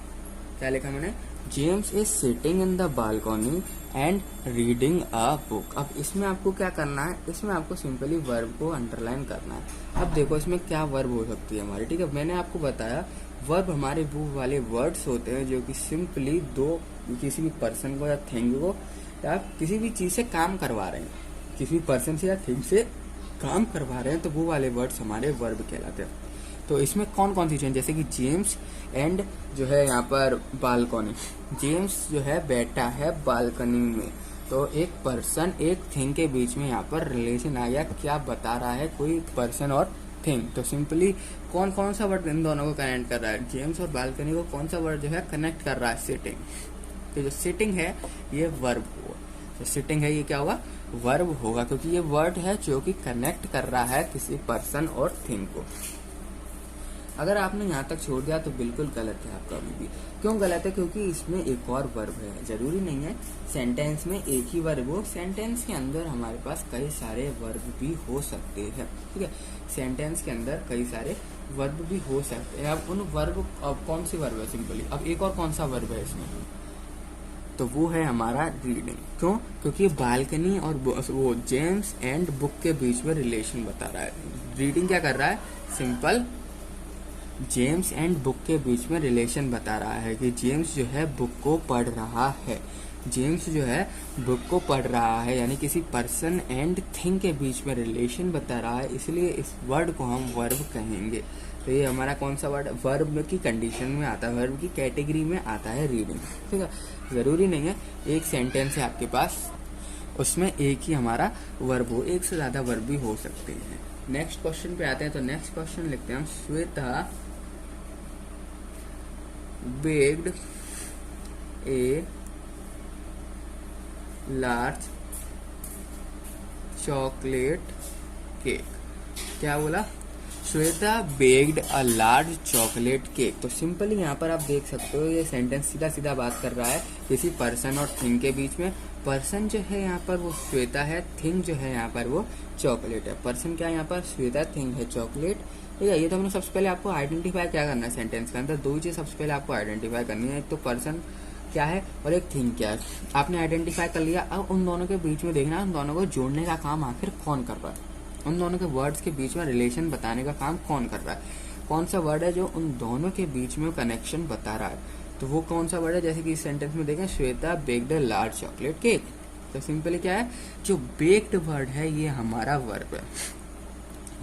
S1: क्या लिखा मैंने, James is sitting in the balcony and reading a book. अब इसमें आपको क्या करना है, इसमें आपको सिंपली वर्ब को अंडरलाइन करना है। अब देखो इसमें क्या वर्ब हो सकती है हमारी, ठीक है। मैंने आपको बताया वर्ब हमारे वो वाले वर्ड्स होते हैं जो कि सिंपली दो किसी भी पर्सन को या थिंग को या किसी भी चीज से काम करवा रहे हैं, किसी भी पर्सन से या थिंग से काम करवा रहे हैं, तो वो वाले वर्ड्स हमारे वर्ब कहलाते हैं। तो इसमें कौन कौन सी चीजें, जैसे कि जेम्स एंड जो है यहाँ पर बालकनी, जेम्स जो है बैठा है बालकनी में, तो एक पर्सन एक थिंग के बीच में यहाँ पर रिलेशन आ गया, क्या बता रहा है, कोई पर्सन और थिंग। तो सिंपली कौन कौन सा वर्ड इन दोनों को कनेक्ट कर रहा है, जेम्स और बालकनी को कौन सा वर्ड जो है कनेक्ट कर रहा है, सिटिंग। तो जो सिटिंग है ये वर्ब हुआ, जो सिटिंग है ये क्या होगा, वर्ब होगा, क्योंकि ये वर्ड है जो कि कनेक्ट कर रहा है किसी पर्सन और थिंग को। अगर आपने यहाँ तक छोड़ दिया तो बिल्कुल गलत है आपका अभी भी। क्यों गलत है, क्योंकि इसमें एक और वर्ब है। जरूरी नहीं है सेंटेंस में एक ही वर्ब हो, सेंटेंस के अंदर हमारे पास कई सारे वर्ब भी हो सकते हैं, ठीक है। सेंटेंस के अंदर कई सारे वर्ब भी हो सकते हैं। अब उन वर्ब, अब कौन सी वर्ब है सिंपली, अब एक और कौन सा वर्ब है इसमें, तो वो है हमारा रीडिंग। क्यों, क्योंकि बालकनी और वो जेम्स एंड बुक के बीच में रिलेशन बता रहा है। रीडिंग क्या कर रहा है, सिंपल जेम्स एंड बुक के बीच में रिलेशन बता रहा है कि जेम्स जो है बुक को पढ़ रहा है, जेम्स जो है बुक को पढ़ रहा है, यानी किसी पर्सन एंड थिंग के बीच में रिलेशन बता रहा है, इसलिए इस वर्ड को हम वर्ब कहेंगे। तो ये हमारा कौन सा वर्ड, वर्ब की कंडीशन में आता है, वर्ब की कैटेगरी में आता है रीडिंग, ठीक है। जरूरी नहीं है एक सेंटेंस है आपके पास उसमें एक ही हमारा वर्ब हो, एक से ज्यादा वर्ब भी हो सकते हैं। नेक्स्ट क्वेश्चन पे आते हैं, तो नेक्स्ट क्वेश्चन लिखते हैं हम, Shweta baked a large chocolate cake। क्या बोला, Shweta baked a large chocolate cake. तो सिंपली यहाँ पर आप देख सकते हो ये सेंटेंस सीधा सीधा बात कर रहा है किसी पर्सन और थिंग के बीच में। पर्सन जो है यहाँ पर वो श्वेता है, थिंग जो है यहाँ पर वो चॉकलेट है। पर्सन क्या है यहाँ पर, श्वेता, थिंग है चॉकलेट, ठीक है। ये तो हमने सबसे पहले आपको आइडेंटिफाई क्या करना है, सेंटेंस के अंदर दो ही चीज सबसे पहले आपको आइडेंटिफाई करनी है, एक तो पर्सन क्या है और एक थिंग क्या है। आपने आइडेंटिफाई कर लिया, अब उन दोनों के बीच में देखना उन दोनों को जोड़ने का काम आखिर कौन कर रहा है, उन दोनों के वर्ड्स के बीच में रिलेशन बताने का काम कौन कर रहा है, कौन सा वर्ड है जो उन दोनों के बीच में कनेक्शन बता रहा है, तो वो कौन सा वर्ड है। जैसे कि इस सेंटेंस में देखें, Shweta baked a large chocolate cake, तो सिंपली क्या है, जो बेक्ड वर्ड है ये हमारा वर्ब है,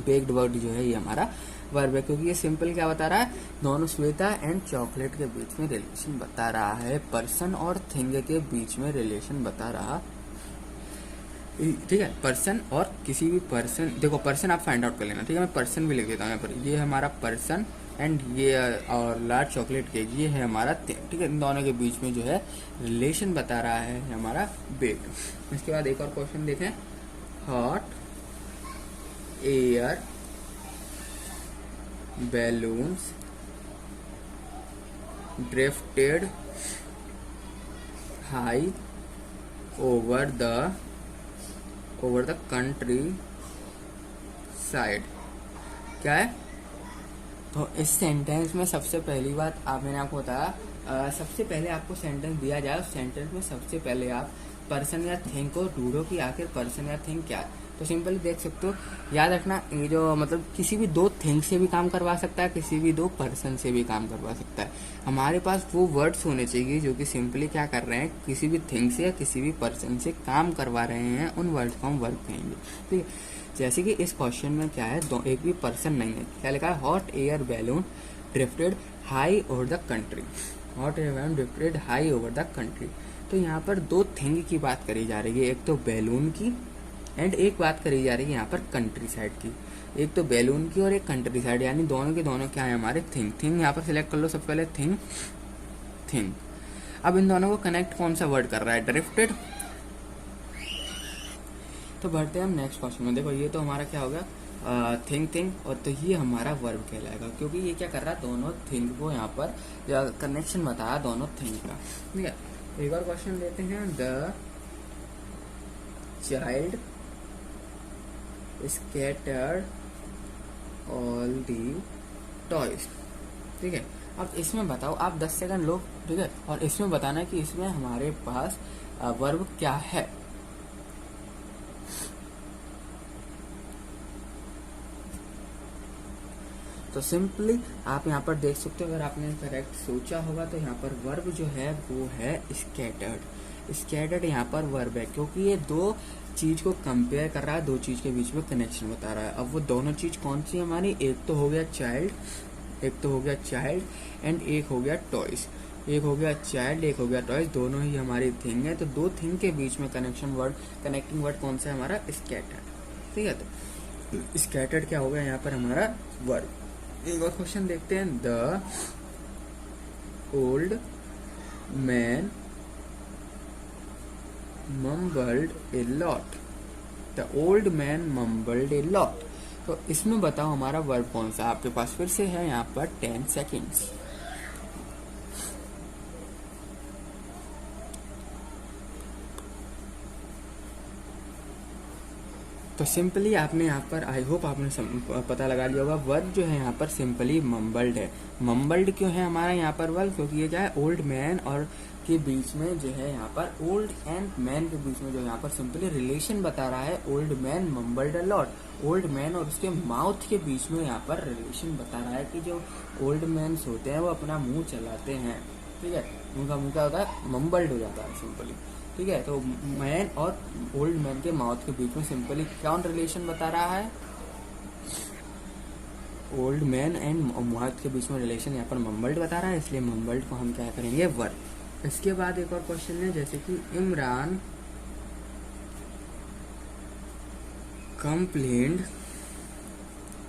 S1: बेक्ड वर्ड जो है ये हमारा वर्ब है, क्योंकि ये सिंपल क्या बता रहा है, दोनों श्वेता एंड चॉकलेट के बीच में रिलेशन बता रहा है, पर्सन और थिंग के बीच में रिलेशन बता रहा, ठीक है। पर्सन और किसी भी पर्सन, देखो पर्सन आप फाइंड आउट कर लेना, ठीक है। मैं पर्सन भी लिख देता हूँ यहाँ पर, ये हमारा पर्सन एंड ये और लार्ज चॉकलेट केक ये है हमारा थिंग, ठीक है। इन दोनों के बीच में जो है रिलेशन बता रहा है हमारा बेक्ड। इसके बाद एक और क्वेश्चन देखें, hot air balloons drifted high over the country side। क्या है, तो इस सेंटेंस में सबसे पहली बात मैंने आपको बताया, सबसे पहले आपको सेंटेंस दिया जाए, उस सेंटेंस में सबसे पहले आप पर्सन या थिंग को ढूंढो कि आखिर पर्सन या थिंग क्या है। तो सिंपली देख सकते हो, याद रखना ये जो मतलब किसी भी दो थिंग से भी काम करवा सकता है, किसी भी दो पर्सन से भी काम करवा सकता है। हमारे पास वो वर्ड्स होने चाहिए जो कि सिंपली क्या कर रहे हैं, किसी भी थिंग से या किसी भी पर्सन से काम करवा रहे हैं, उन वर्ड्स को हम वर्ब कहेंगे, ठीक है। जैसे कि इस क्वेश्चन में क्या है, एक भी पर्सन नहीं है, क्या लिखा है, hot air balloon drifted high over the country, hot air balloon drifted high over the country. तो यहाँ पर दो थिंग की बात करी जा रही है, एक तो बैलून की एंड एक बात करी जा रही है यहाँ पर कंट्री साइड की, एक तो बैलून की और एक कंट्री साइड, यानी दोनों के दोनों क्या है हमारे थिंग। थिंग यहाँ पर सिलेक्ट कर लो सबसे पहले, थिंग थिंग। अब इन दोनों को कनेक्ट कौन सा वर्ड कर रहा है, ड्रिफ्टेड। तो बढ़ते हैं हम नेक्स्ट क्वेश्चन में। देखो ये तो हमारा क्या होगा, थिंग थिंग, और तो ये हमारा वर्ब कहलाएगा, क्योंकि ये क्या कर रहा है, दोनों थिंग को यहाँ पर कनेक्शन बताया दोनों थिंग का, ठीक है। एक और क्वेश्चन लेते हैं, the child scattered all the toys, ठीक है। अब इसमें बताओ, आप 10 सेकंड लो, ठीक है, और इसमें बताना कि इसमें हमारे पास वर्ब क्या है। तो सिंपली आप यहाँ पर देख सकते हो, अगर आपने करेक्ट सोचा होगा तो यहाँ पर वर्ब जो है वो है स्कैटर्ड। स्कैटर्ड यहाँ पर वर्ब है, क्योंकि ये दो चीज को कंपेयर कर रहा है, दो चीज के बीच में कनेक्शन बता रहा है। अब वो दोनों चीज कौन सी है हमारी, एक तो हो गया चाइल्ड एंड एक हो गया टॉयज। एक हो गया चाइल्ड, एक हो गया टॉयज, दोनों ही हमारी थिंग है। तो दो थिंग के बीच में कनेक्टिंग वर्ड कौन सा है हमारा, स्कैटर्ड। ठीक है, तो स्कैटर्ड क्या हो गया यहाँ पर हमारा वर्ब। एक और क्वेश्चन देखते हैं। The old man mumbled a lot. The old man mumbled a lot. तो इसमें बताओ हमारा वर्ब कौन सा। आपके पास फिर से है यहाँ पर 10 सेकेंड्स। तो सिंपली आपने यहाँ पर, आई होप आपने पता लगा लिया होगा, वर्ब जो है यहाँ पर सिंपली मम्बल्ड है। मम्बल्ड क्यों है हमारा यहाँ पर वर्ब, क्योंकि ये क्या है, ओल्ड मैन और के बीच में जो है यहाँ पर, ओल्ड एंड मैन के बीच में जो यहाँ पर सिंपली रिलेशन बता रहा है। Old man mumbled a lot. Old man और उसके माउथ के बीच में यहाँ पर रिलेशन बता रहा है कि जो ओल्ड मैन होते हैं वो अपना मुंह चलाते हैं, ठीक है, उनका मुंह क्या होता है, मम्बल्ड हो जाता है सिंपली। ठीक है, तो मैन और ओल्ड मैन के माउथ के बीच में सिंपली कौन रिलेशन बता रहा है, ओल्ड मैन एंड माउथ के बीच में रिलेशन यहाँ पर मम्बल्ड बता रहा है, इसलिए मम्बल्ड को हम क्या करेंगे, वर्ब। इसके बाद एक और क्वेश्चन है, जैसे कि Imran complained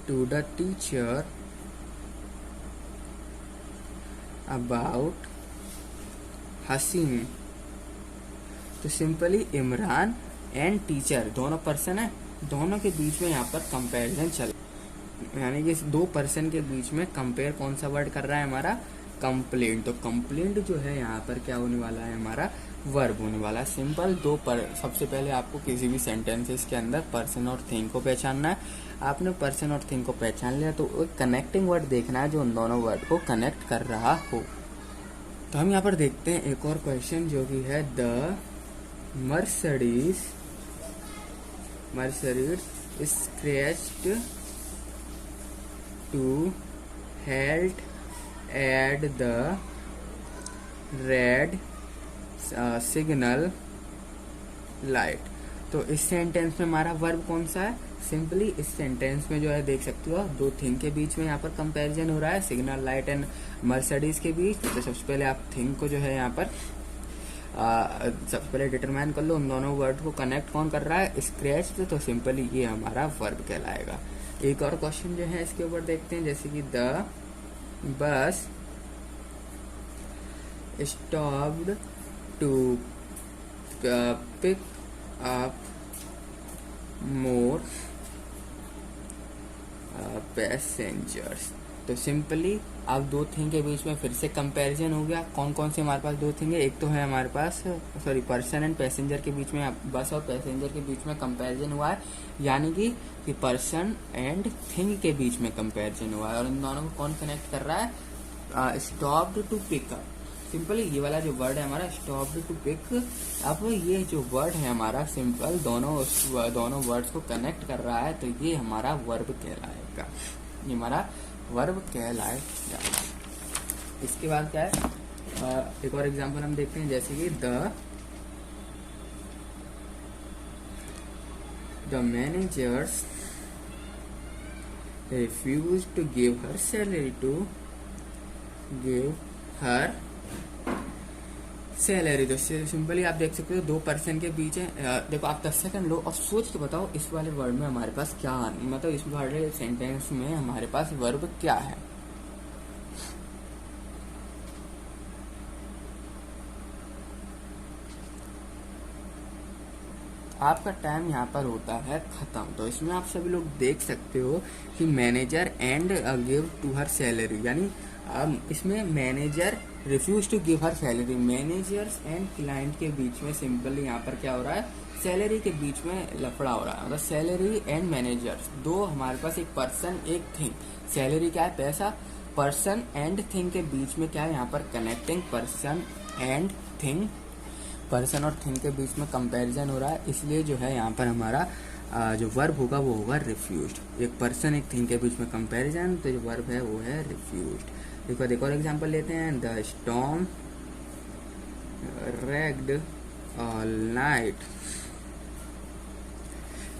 S1: to the teacher about Haseen. तो सिंपली इमरान एंड टीचर दोनों पर्सन है, दोनों के बीच में यहाँ पर कंपैरिजन चल, यानी कि दो पर्सन के बीच में कंपेयर कौन सा वर्ड कर रहा है हमारा, कंप्लेंट। तो कंप्लेंट जो है यहाँ पर क्या होने वाला है हमारा, वर्ब होने वाला है। सिंपल सबसे पहले आपको किसी भी सेंटेंसेस के अंदर पर्सन और थिंग को पहचानना है। आपने पर्सन और थिंग को पहचान लिया तो एक कनेक्टिंग वर्ड देखना है जो उन दोनों वर्ड को कनेक्ट कर रहा हो। तो हम यहाँ पर देखते हैं एक और क्वेश्चन जो कि है, the Mercedes scratched to halt at the red signal light। तो इस सेंटेंस में हमारा वर्ब कौन सा है, सिंपली इस सेंटेंस में जो है देख सकते हो दो थिंग के बीच में यहाँ पर कंपैरिजन हो रहा है, सिग्नल लाइट एंड मर्सिडीज के बीच। तो सबसे पहले आप थिंग को जो है यहाँ पर सबसे पहले डिटरमाइन कर लो, उन दोनों वर्ड को कनेक्ट कौन कर रहा है, स्क्रैच। तो सिंपली ये हमारा वर्ब कहलाएगा। एक और क्वेश्चन जो है इसके ऊपर देखते हैं, जैसे कि the bus stopped to pick up more passengers. तो सिंपली अब दो थिंग के बीच में फिर से कंपैरिजन हो गया। कौन कौन से हमारे पास दो थिंग है, एक तो है हमारे पास पर्सन एंड पैसेंजर के बीच में, बस और पैसेंजर के बीच में कंपैरिजन हुआ है, यानी कि पर्सन एंड थिंग के बीच में कंपैरिजन हुआ है। और इन दोनों को कौन कनेक्ट कर रहा है, stopped to pick up. Simply ये वाला जो वर्ड है हमारा स्टॉप्ड टू पिक। अब ये जो वर्ड है हमारा सिंपल दोनों वर्ड्स को कनेक्ट कर रहा है, तो ये हमारा वर्ब कहलाएगा, ये हमारा वर्ब कहलाएगा। इसके बाद क्या है, एक और एग्जांपल हम देखते हैं, जैसे कि the managers refused to give her salary. तो सिंपली आप देख सकते हो दो पर्सन के बीच है। देखो आप 10 सेकंड लो और सोच के बताओ इस वाले वर्ड में हमारे पास क्या, मतलब इस वाले सेंटेंस में हमारे पास वर्ब क्या है। आपका टाइम यहाँ पर होता है खत्म। तो इसमें आप सभी लोग देख सकते हो कि manager and give to her salary, यानी इसमें manager refuse to give her salary, managers and client के बीच में सिंपली यहाँ पर क्या हो रहा है, सैलरी के बीच में लफड़ा हो रहा है। मतलब सैलरी एंड मैनेजर्स दो हमारे पास, एक पर्सन एक थिंग। सैलरी क्या है, पैसा, पर्सन एंड थिंग के बीच में क्या है यहाँ पर connecting person and thing, person और थिंग के बीच में कंपैरिजन हो रहा है, इसलिए जो है यहाँ पर हमारा जो वर्ब होगा वो होगा रिफ्यूज्ड। एक पर्सन एक थिंग के बीच में कंपैरिजन, तो जो वर्ब है वो है रिफ्यूज्ड। एक और एग्जांपल लेते हैं, the storm raged all night.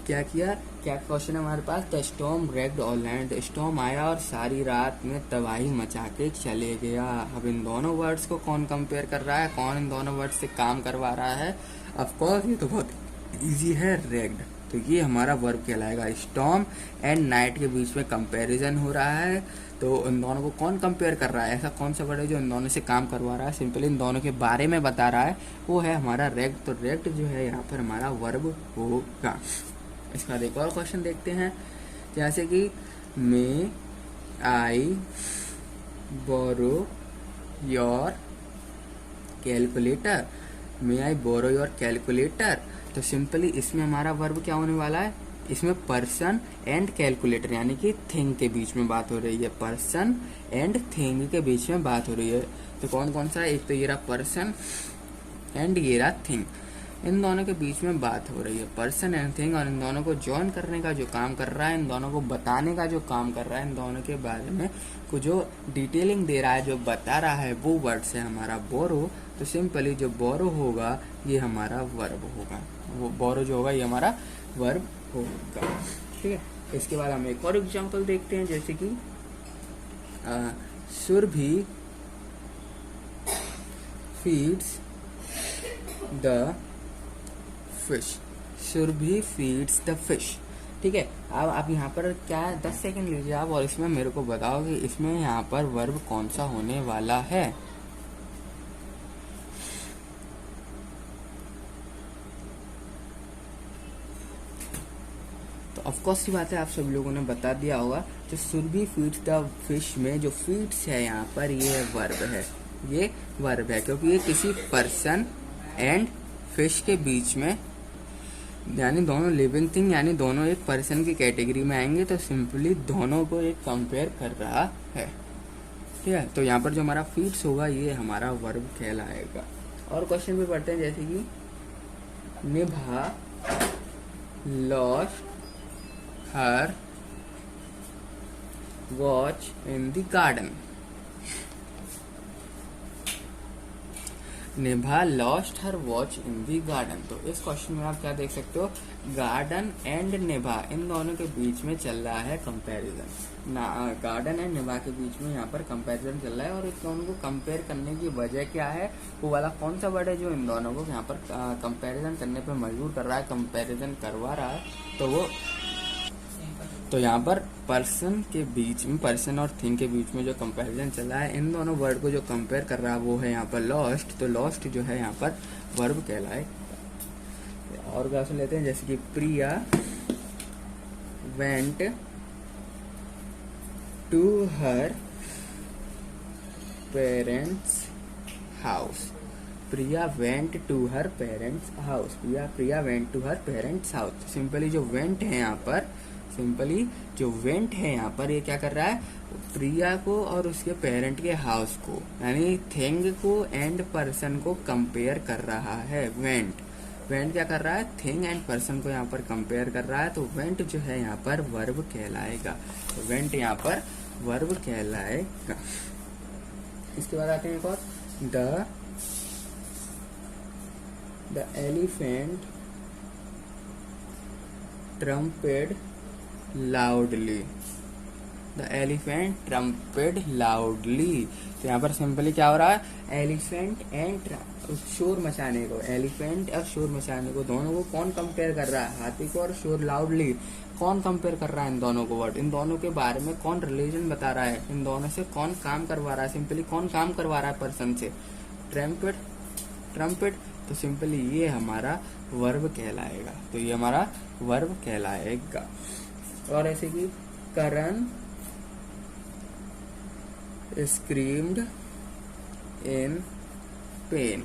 S1: क्या किया, क्या क्वेश्चन है हमारे पास, the storm raged all night, storm आया और सारी रात में तबाही मचा के चले गया। अब इन दोनों वर्ड्स को कौन कंपेयर कर रहा है, कौन इन दोनों वर्ड्स से काम करवा रहा है, ऑफ कोर्स ये तो बहुत इजी है, रैग्ड। तो ये हमारा वर्ब कहलाएगा। स्टॉर्म एंड नाइट के बीच में कंपैरिजन हो रहा है, तो इन दोनों को कौन कंपेयर कर रहा है, ऐसा कौन सा वर्ड है जो इन दोनों से काम करवा रहा है, सिंपली इन दोनों के बारे में बता रहा है, वो है हमारा रैग्ड। तो रैग्ड जो है यहाँ पर हमारा वर्ब होगा। इसका एक और क्वेश्चन देखते हैं, जैसे कि may I borrow your calculator, may I borrow your calculator. तो सिंपली इसमें हमारा वर्ब क्या होने वाला है, इसमें पर्सन एंड कैलकुलेटर यानी कि थिंग के बीच में बात हो रही है, पर्सन एंड थिंग के बीच में बात हो रही है। तो कौन कौन सा है, एक तो ये रहा पर्सन एंड ये रहा थिंग, इन दोनों के बीच में बात हो रही है, पर्सन एंड थिंग, और इन दोनों को जॉइन करने का जो काम कर रहा है, इन दोनों को बताने का जो काम कर रहा है, इन दोनों के बारे में कुछ जो डिटेलिंग दे रहा है, जो बता रहा है, वो वर्ड है हमारा बोरो। तो सिंपली जो बोरो होगा ये हमारा वर्ब होगा, वो बोरो जो होगा ये हमारा वर्ब होगा। ठीक है, इसके बाद हम एक और एग्जाम्पल देखते हैं, जैसे कि Surabhi feeds the fish, Surabhi feeds the fish. ठीक है, अब आप यहाँ पर क्या है 10 सेकंड लीजिए आप, और इसमें मेरे को बताओ कि इसमें यहाँ पर वर्ब कौन सा होने वाला है। तो ऑफकोर्स की बात है, आप सब लोगों ने बता दिया होगा, जो सुरभि फीड्स द फिश में जो फीड्स है यहाँ पर ये वर्ब है, ये वर्ब है, क्योंकि ये किसी पर्सन एंड फिश के बीच में, यानी दोनों लिविंग थिंग, यानी दोनों एक पर्सन की कैटेगरी में आएंगे, तो सिंपली दोनों को एक कंपेयर कर रहा है। ठीक है, तो यहाँ पर जो हमारा फीड्स होगा ये हमारा वर्ब कहलाएगा। और क्वेश्चन भी पढ़ते हैं, जैसे कि Nibha lost her watch in the garden, Nibha lost her watch in the garden. तो इस क्वेश्चन में आप क्या देख सकते हो, गार्डन एंड निभा इन दोनों के बीच में चल रहा है कंपैरिजन, गार्डन एंड निभा के बीच में यहाँ पर कंपैरिजन चल रहा है, और इस दोनों को कंपेयर करने की वजह क्या है, वो वाला कौन सा वर्ड है जो इन दोनों को यहाँ पर कंपैरिजन करने पर मजबूर कर रहा है, कंपैरिजन करवा रहा है, तो वो, तो यहाँ पर पर्सन के बीच में, पर्सन और थिंग के बीच में जो कंपैरिजन चला है, इन दोनों वर्ड को जो कंपेयर कर रहा है वो है यहाँ पर लॉस्ट। तो लॉस्ट जो है यहाँ पर वर्ब कहलाए। और क्वेश्चन लेते हैं, जैसे कि Priya went to her parents house, Priya went to her parents house, Priya went to her parents house. Simply जो वेंट है यहाँ पर, सिंपली जो वेंट है यहाँ पर, ये क्या कर रहा है, प्रिया को और उसके पेरेंट के हाउस को, यानी थिंग को एंड पर्सन को कंपेयर कर रहा है। वेंट, वेंट क्या कर रहा है, थिंग एंड पर्सन को यहाँ पर कंपेयर कर रहा है, तो वेंट जो है यहाँ पर वर्ब कहलाएगा, तो वेंट यहाँ पर वर्ब कहलाएगा। इसके बाद आते हैं एक और, the elephant trumped loudly, the elephant trumped loudly. तो यहाँ पर सिंपली क्या हो रहा है, एलिफेंट एंड शोर मचाने को, एलिफेंट और शोर मचाने को, दोनों को कौन कंपेयर कर रहा है, हाथी को और शोर लाउडली कौन कंपेयर कर रहा है, इन दोनों को वर्ड, इन दोनों के बारे में कौन रिलेशन बता रहा है, इन दोनों से कौन काम करवा रहा है, सिंपली कौन काम करवा रहा है पर्सन से, ट्रम्पेड, ट्रम्पेड। तो सिंपली ये हमारा वर्ब कहलाएगा, तो ये हमारा वर्ब कहलाएगा। और ऐसे कि Karan screamed in pain,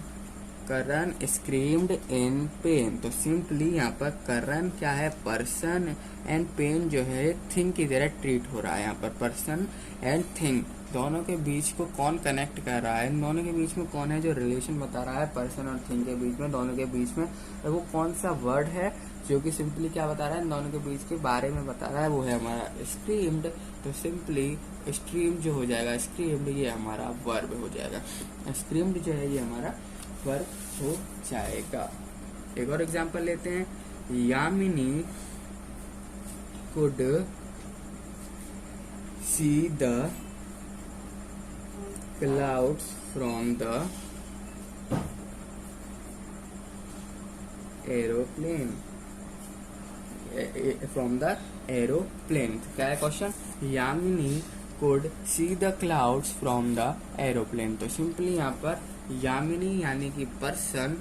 S1: Karan screamed in pain. तो सिंपली यहाँ पर करण क्या है, पर्सन एंड पेन जो है थिंग की तरह ट्रीट हो रहा है, यहाँ पर पर्सन एंड थिंग दोनों के बीच को कौन कनेक्ट कर रहा है, इन दोनों के बीच में कौन है जो रिलेशन बता रहा है पर्सन और थिंग के बीच में, दोनों के बीच में, और वो कौन सा वर्ड है जो कि सिंपली क्या बता रहा है, इन दोनों के बीच के बारे में बता रहा है, वो है हमारा स्ट्रीम्ड। तो सिंपली स्ट्रीम जो हो जाएगा, स्ट्रीम्ड ये हमारा वर्ब हो जाएगा, स्ट्रीम्ड जो है ये हमारा वर्ब हो जाएगा। एक और एग्जांपल लेते हैं, Yamini could see the clouds from the aeroplane, from the aeroplane। क्या है question, Yamini could see the clouds from the aeroplane। तो सिंपली यहाँ पर यामिनी यानी कि पर्सन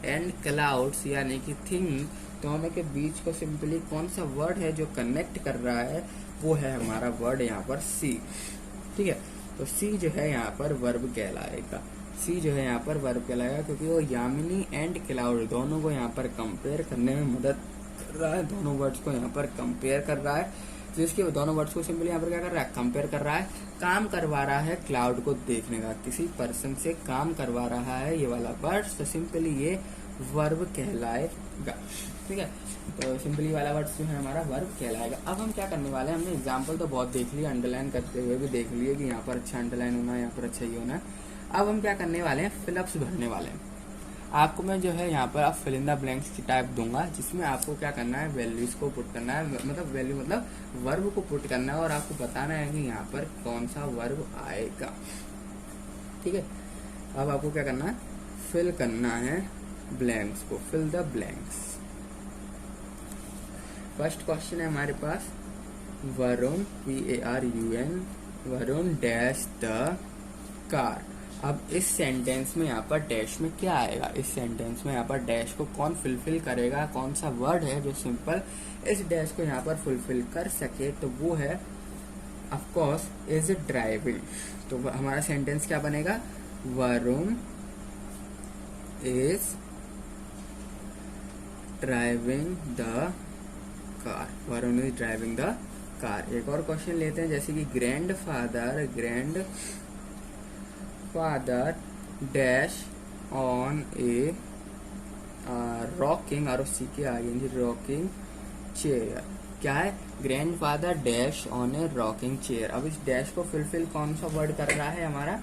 S1: एंड क्लाउड्स यानी कि थिंग, दोनों के बीच को सिंपली कौन सा वर्ड है जो कनेक्ट कर रहा है, वो है हमारा वर्ड यहाँ पर सी। ठीक है, तो सी जो है यहाँ पर वर्ब कहलाएगा, सी जो है यहाँ पर वर्ब कहलाएगा, क्योंकि वो यामिनी एंड क्लाउड दोनों को यहाँ पर कंपेयर करने में मदद कर रहा है, दोनों वर्ड्स को यहाँ पर कंपेयर कर रहा है, जिसके दोनों वर्ड्स को सिंपली यहाँ पर क्या कर रहा है, कंपेयर कर रहा है, काम करवा रहा है क्लाउड को देखने का, किसी पर्सन से काम करवा रहा है ये वाला वर्ड्स, तो सिंपली ये वर्ब कहलाएगा। ठीक है, तो सिंपली वाला वर्ड्स जो है हमारा वर्ब कहलाएगा। अब हम क्या करने वाले हैं, हमने एग्जांपल तो बहुत देख लिया, अंडरलाइन करते हुए भी देख लिए कि यहाँ पर अच्छा अंडरलाइन होना है, यहाँ पर अच्छा ही होना है। अब हम क्या करने वाले हैं, फिलअप्स भरने वाले हैं। आपको मैं जो है यहाँ पर आप फिल इन द ब्लैंक्स की टाइप दूंगा, जिसमें आपको क्या करना है, वैल्यूज को पुट करना है, मतलब वैल्यू मतलब वर्ब को पुट करना है, और आपको बताना है कि यहाँ पर कौन सा वर्ब आएगा। ठीक है, अब आपको क्या करना है, फिल करना है ब्लैंक्स को, fill the blanks. First question है हमारे पास, Varun VARUN, Varun dash the car. अब इस सेंटेंस में यहाँ पर डैश में क्या आएगा, इस सेंटेंस में यहाँ पर डैश को कौन फुलफिल करेगा, कौन सा वर्ड है जो सिंपल इस डैश को यहाँ पर फुलफिल कर सके, तो वो है ऑफ कोर्स इज ड्राइविंग। तो हमारा सेंटेंस क्या बनेगा, Varun is driving the car, Varun is driving the car. एक और क्वेश्चन लेते हैं, जैसे कि grand father dash on A rocking, rocking chair. क्या है, grand father dash on A rocking chair. अब इस डैश को फुलफिल कौन सा वर्ड कर रहा है हमारा,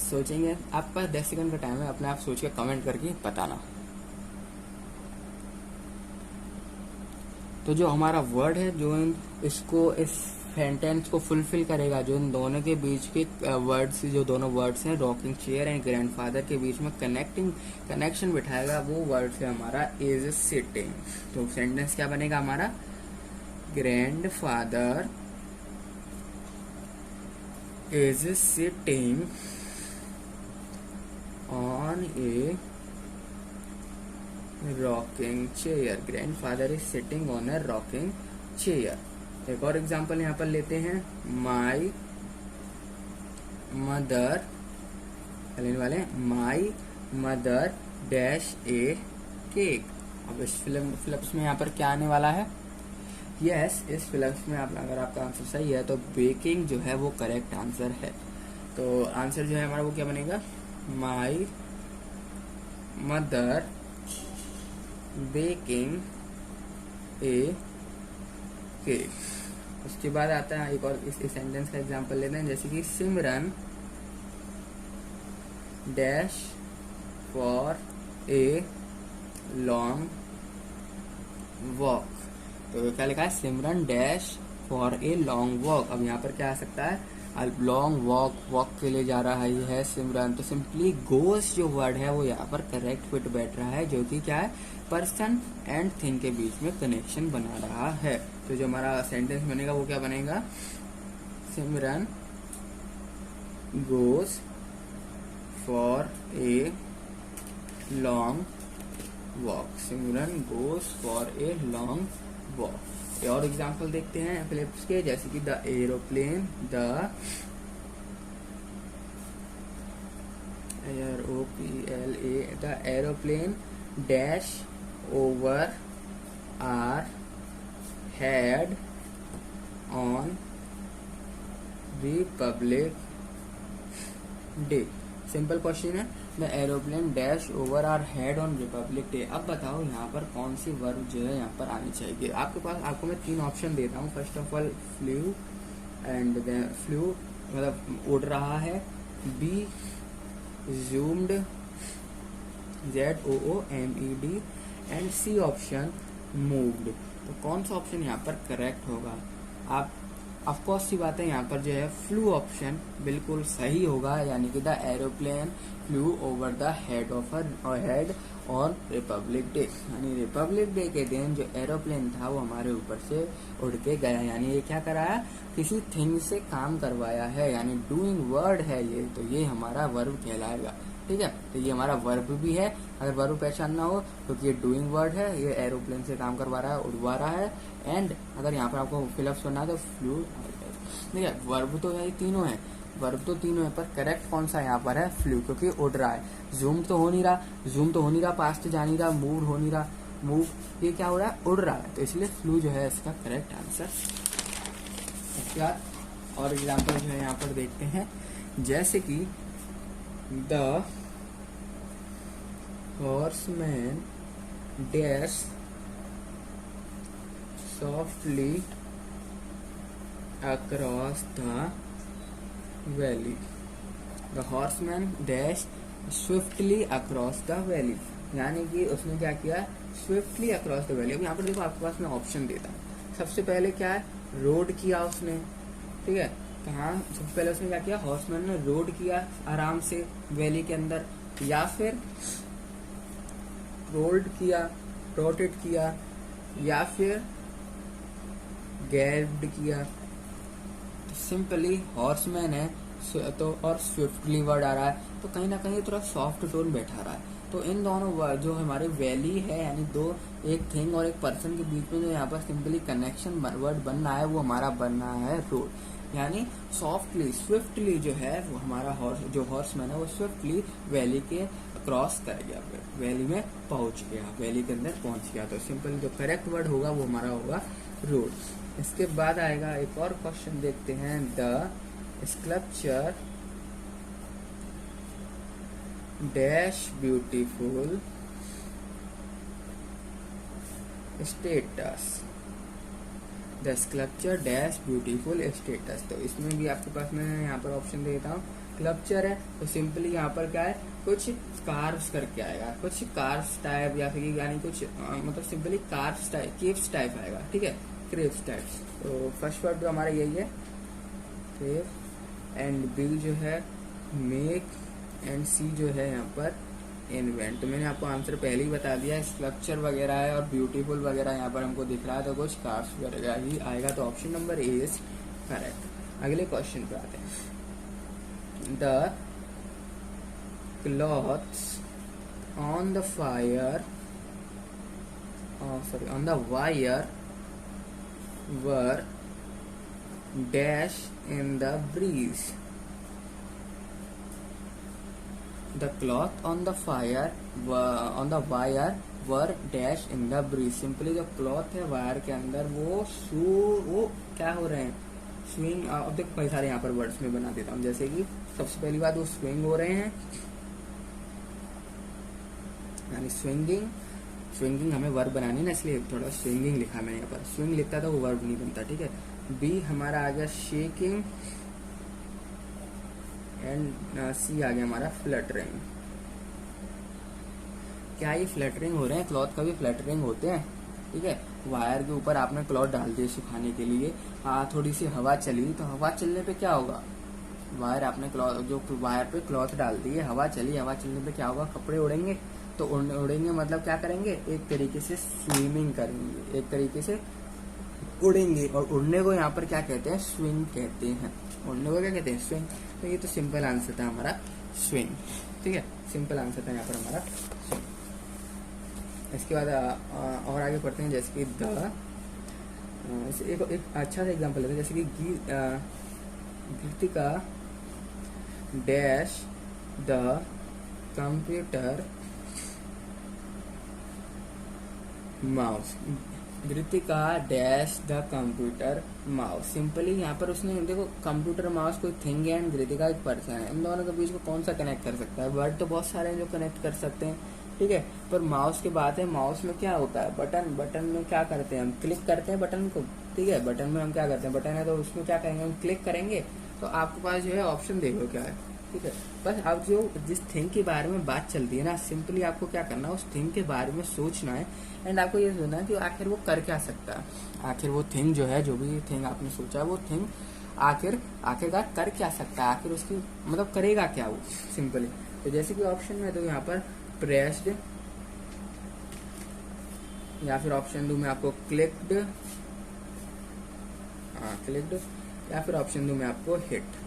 S1: सोचेंगे, आपका 10 सेकंड का टाइम है, अपने आप सोच के कमेंट करके बताना। तो जो हमारा वर्ड है जो इसको इस सेंटेंस को फुलफिल करेगा, जो इन दोनों के बीच के वर्ड्स, जो दोनों वर्ड्स हैं रॉकिंग चेयर एंड ग्रैंडफादर के बीच में कनेक्शन बिठाएगा, वो वर्ड है हमारा इज सिटिंग। तो सेंटेंस क्या बनेगा हमारा, grandfather is sitting on A rocking chair, grandfather is sitting on A rocking chair. एक और एग्जांपल यहाँ पर लेते हैं, माई मदर, लेने वाले my mother dash A cake. अब इस फिलप्स में यहाँ पर क्या आने वाला है, यस, इस फिलप्स में अगर आपका आंसर सही है तो बेकिंग जो है वो करेक्ट आंसर है। तो आंसर जो है हमारा वो क्या बनेगा, my mother baking A cake. उसके बाद आता है एक और इस सेंटेंस का एग्जांपल लेते हैं, जैसे कि Simran dash for a long walk. तो क्या लिखा है, Simran dash for a long walk. अब यहाँ पर क्या आ सकता है, लॉन्ग वॉक के लिए जा रहा है सिमरन। तो सिंपली गोस जो वर्ड है वो यहाँ पर करेक्ट फिट बैठ रहा है, जो कि क्या है, पर्सन एंड थिंग के बीच में कनेक्शन बना रहा है। तो जो हमारा सेंटेंस बनेगा वो क्या बनेगा, Simran goes for a long walk, Simran goes for a long walk. और एग्जांपल देखते हैं फिलिप्स के, जैसे कि the aeroplane, the aeroplane dash over our head on the Republic Day. Simple question है, the aeroplane dash over our head on Republic Day. अब बताओ यहाँ पर कौन सी वर्ब जो है यहाँ पर आनी चाहिए। आपके पास, आपको मैं 3 ऑप्शन देता हूँ। First of all flew and then flew मतलब उड़ रहा है, B zoomed ZOOMED and C option moved. तो कौन सा ऑप्शन यहाँ पर करेक्ट होगा? आप ऑफकोर्स सी बात है, यहाँ पर जो है फ्लू ऑप्शन बिल्कुल सही होगा, यानी कि the aeroplane flu over the head of head on Republic day. यानी रिपब्लिक डे के दिन जो एरोप्लेन था वो हमारे ऊपर से उड़ के गया, यानी ये क्या कराया, किसी थिंग से काम करवाया है, यानी डूइंग वर्ड है ये, तो ये हमारा वर्ब कहलाएगा। ठीक है, तो ये हमारा वर्ब भी है। अगर वर्ब पहचानना हो तो ये डूइंग वर्ड है, ये एरोप्लेन से काम करवा रहा है, उड़वा रहा है। एंड अगर यहाँ पर आपको फिलअप्स करना है तो फ्लू। ठीक है, वर्ब तो है, तीनों है, वर्ब तो तीनों है, पर करेक्ट कौन सा यहाँ पर है? फ्लू, क्योंकि उड़ रहा है। जूम तो हो नहीं रहा, पास्ट जा नहीं रहा, मूव हो नहीं रहा, मूव ये क्या हो रहा है? उड़ रहा है, तो इसलिए फ्लू जो है इसका करेक्ट आंसर। इसके बाद और एग्जाम्पल जो है यहाँ पर देखते हैं, जैसे कि the horseman dash softly across the valley. The horseman dash swiftly across the valley, यानी कि उसने क्या किया? Swiftly across the valley. अब यहाँ पर देखो, आपके पास मैं ऑप्शन देता हूँ। सबसे पहले क्या है? रोड किया उसने। ठीक है, कहाँ? सबसे पहले उसने क्या किया? हॉर्समैन ने रोड किया आराम से वैली के अंदर, या फिर रोल्ड किया, रोटेट किया, या फिर गैल्ड किया। सिंपली हॉर्समैन है तो और स्विफ्टली वर्ड आ रहा है, तो कहीं ना कहीं थोड़ा सॉफ्ट टोन बैठा रहा है। तो इन दोनों जो हमारे वैली है, यानी दो, एक थिंग और एक पर्सन के बीच में जो यहाँ पर सिंपली कनेक्शन वर्ड बन रहा है, वो हमारा बन रहा है रोड। यानी सॉफ्टली, स्विफ्टली जो है वो हमारा जो हॉर्समैन है वो स्विफ्टली वैली के क्रॉस कर गया, वैली में पहुंच गया, वैली के अंदर पहुंच गया। तो सिंपल जो करेक्ट वर्ड होगा वो हमारा होगा रोड। इसके बाद आएगा एक और क्वेश्चन, देखते हैं। The sculpture dash beautiful status. The sculpture dash beautiful status. तो इसमें भी आपके पास मैं यहाँ पर ऑप्शन देता हूँ। स्कल्पचर है तो सिंपली यहाँ पर क्या है? कुछ कार्व्स करके आएगा, कुछ कार्व्स टाइप, या फिर यानी कुछ मतलब simply carves type, caves type आएगा। ठीक है, क्रेव्स टाइप। तो फर्स्ट वर्ड तो हमारा यही है, क्रेव, एंड बी जो है मेक, एंड सी जो है यहाँ पर इन्वेंट। तो मैंने आपको आंसर पहले ही बता दिया, स्ट्रक्चर वगैरह है और ब्यूटीफुल वगैरह यहाँ पर हमको दिख रहा है, तो कुछ कार्स वगैरह ही आएगा। तो option number A is correct. अगले क्वेश्चन पे आते हैं। The clothes on the fire, sorry on the wire were dash in the breeze. The cloth on the fire on the wire were dash in the breeze। Simply जो cloth है wire के अंदर वो क्या हो रहे हैं? स्विंग। अब देखो कई सारे यहाँ पर वर्ड्स में बना देता हूँ, जैसे कि सबसे पहली बात वो स्विंग हो रहे हैं, यानी स्विंगिंग। स्विंगिंग हमें वर्ब बनानी है ना, इसलिए थोड़ा स्विंगिंग लिखा मैंने यहाँ पर। स्विंग लिखता था वो वर्ब नहीं बनता। ठीक है, बी हमारा आ गया शेकिंग, एंड सी आ गया हमारा फ्लटरिंग। क्या ये फ्लटरिंग हो रहे हैं? क्लॉथ का भी फ्लटरिंग होते हैं। ठीक है, वायर के ऊपर आपने क्लॉथ डाल दिए सुखाने के लिए, थोड़ी सी हवा चली, तो हवा चलने पे क्या होगा? वायर आपने क्लॉथ, जो वायर पे क्लॉथ डाल दी है, हवा चली, हवा चलने पे क्या होगा? कपड़े उड़ेंगे। तो उड़ेंगे मतलब क्या करेंगे? एक तरीके से स्विमिंग करेंगे, एक तरीके से उड़ेंगे। और उड़ने को यहाँ पर क्या कहते हैं? स्विंग कहते हैं। उड़ने को क्या कहते हैं? स्विंग। तो ये तो सिंपल आंसर था हमारा स्विंग। ठीक है, सिंपल आंसर था यहाँ पर हमारा स्विंग। इसके बाद और आगे पढ़ते हैं, जैसे कि एक अच्छा सा एग्जांपल लेते हैं, जैसे कि Geetika dash the computer mouse. Kritika dash the computer mouse. Simply यहाँ पर उसने देखो कंप्यूटर माउस कोई थिंग है एंड कृतिका एक पर्सन है, इन दोनों के बीच को कौन सा कनेक्ट कर सकता है? वर्ड तो बहुत सारे हैं जो कनेक्ट कर सकते हैं, ठीक है, पर माउस की बात है, माउस में क्या होता है? बटन, बटन में क्या करते हैं हम? क्लिक करते हैं बटन को, ठीक है, बटन में हम क्या करते हैं? बटन है तो उसमें क्या करेंगे हम? क्लिक करेंगे। तो आपके पास जो है ऑप्शन देखो क्या है, ठीक है। बस आप जो जिस थिंग के बारे में बात चलती है ना, सिंपली आपको क्या करना है, उस थिंग के बारे में सोचना है एंड आपको ये सोचना है कि आखिर वो कर क्या सकता है, आखिर वो थिंग जो है, जो भी थिंग आपने सोचा है वो थिंग आखिरकार कर क्या सकता है, आखिर उसकी मतलब करेगा क्या वो, सिंपली। तो जैसे कि ऑप्शन में तो यहाँ पर प्रेस्ड, या फिर ऑप्शन दूं मैं आपको क्लिक्ड, क्लिक्ड, या फिर ऑप्शन दूं मैं आपको हिट।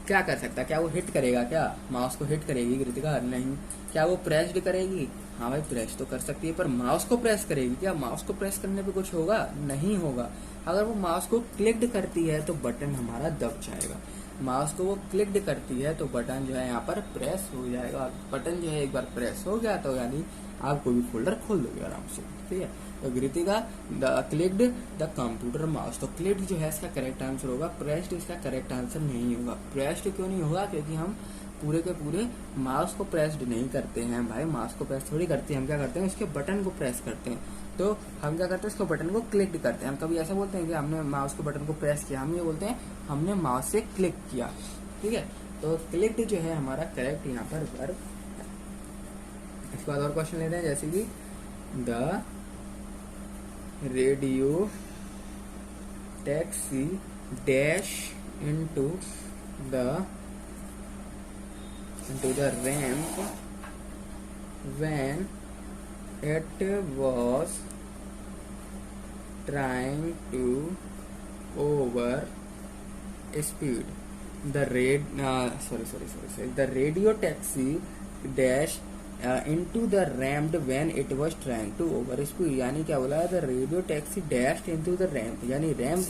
S1: क्या कर सकता है? क्या वो हिट करेगा? क्या माउस को हिट करेगी कृतिका? नहीं। क्या वो प्रेस्ड करेगी? हाँ भाई, प्रेस तो कर सकती है, पर माउस को प्रेस करेगी क्या? माउस को प्रेस करने पे कुछ होगा? नहीं होगा। अगर वो माउस को क्लिक्ड करती है तो बटन हमारा दब जाएगा, माउस को वो क्लिक्ड करती है तो बटन जो है यहाँ पर प्रेस हो जाएगा। बटन जो है एक बार प्रेस हो गया तो यानी आप कोई भी फोल्डर खोल दोगे आराम से, ठीक है। तो Kritika clicked the computer mouse, तो क्लिक्ड जो है इसका करेक्ट आंसर होगा, प्रेस्ड इसका करेक्ट आंसर नहीं होगा। प्रेस्ड क्यों नहीं होगा? क्योंकि हम पूरे के पूरे माउस को प्रेस्ड नहीं करते हैं भाई, माउस को प्रेस थोड़ी करते हैं, हम क्या करते हैं उसके बटन को प्रेस करते हैं। तो हम क्या करते हैं, उसको बटन को क्लिक करते हैं। हम कभी ऐसा बोलते हैं कि हमने माउस को बटन को प्रेस किया, हम ये बोलते हैं हमने माउस से क्लिक किया, ठीक है। तो क्लिक्ड जो है हमारा करेक्ट यहाँ पर वर्ब। इसके बाद और क्वेश्चन लेते हैं, जैसे कि the radio taxi dash into the ramp when it was trying to over speed. The radio taxi dash into the ramp when it was trying to over speed। यानी क्या बोला है? The radio taxi dashed into the ramp, यानी ramp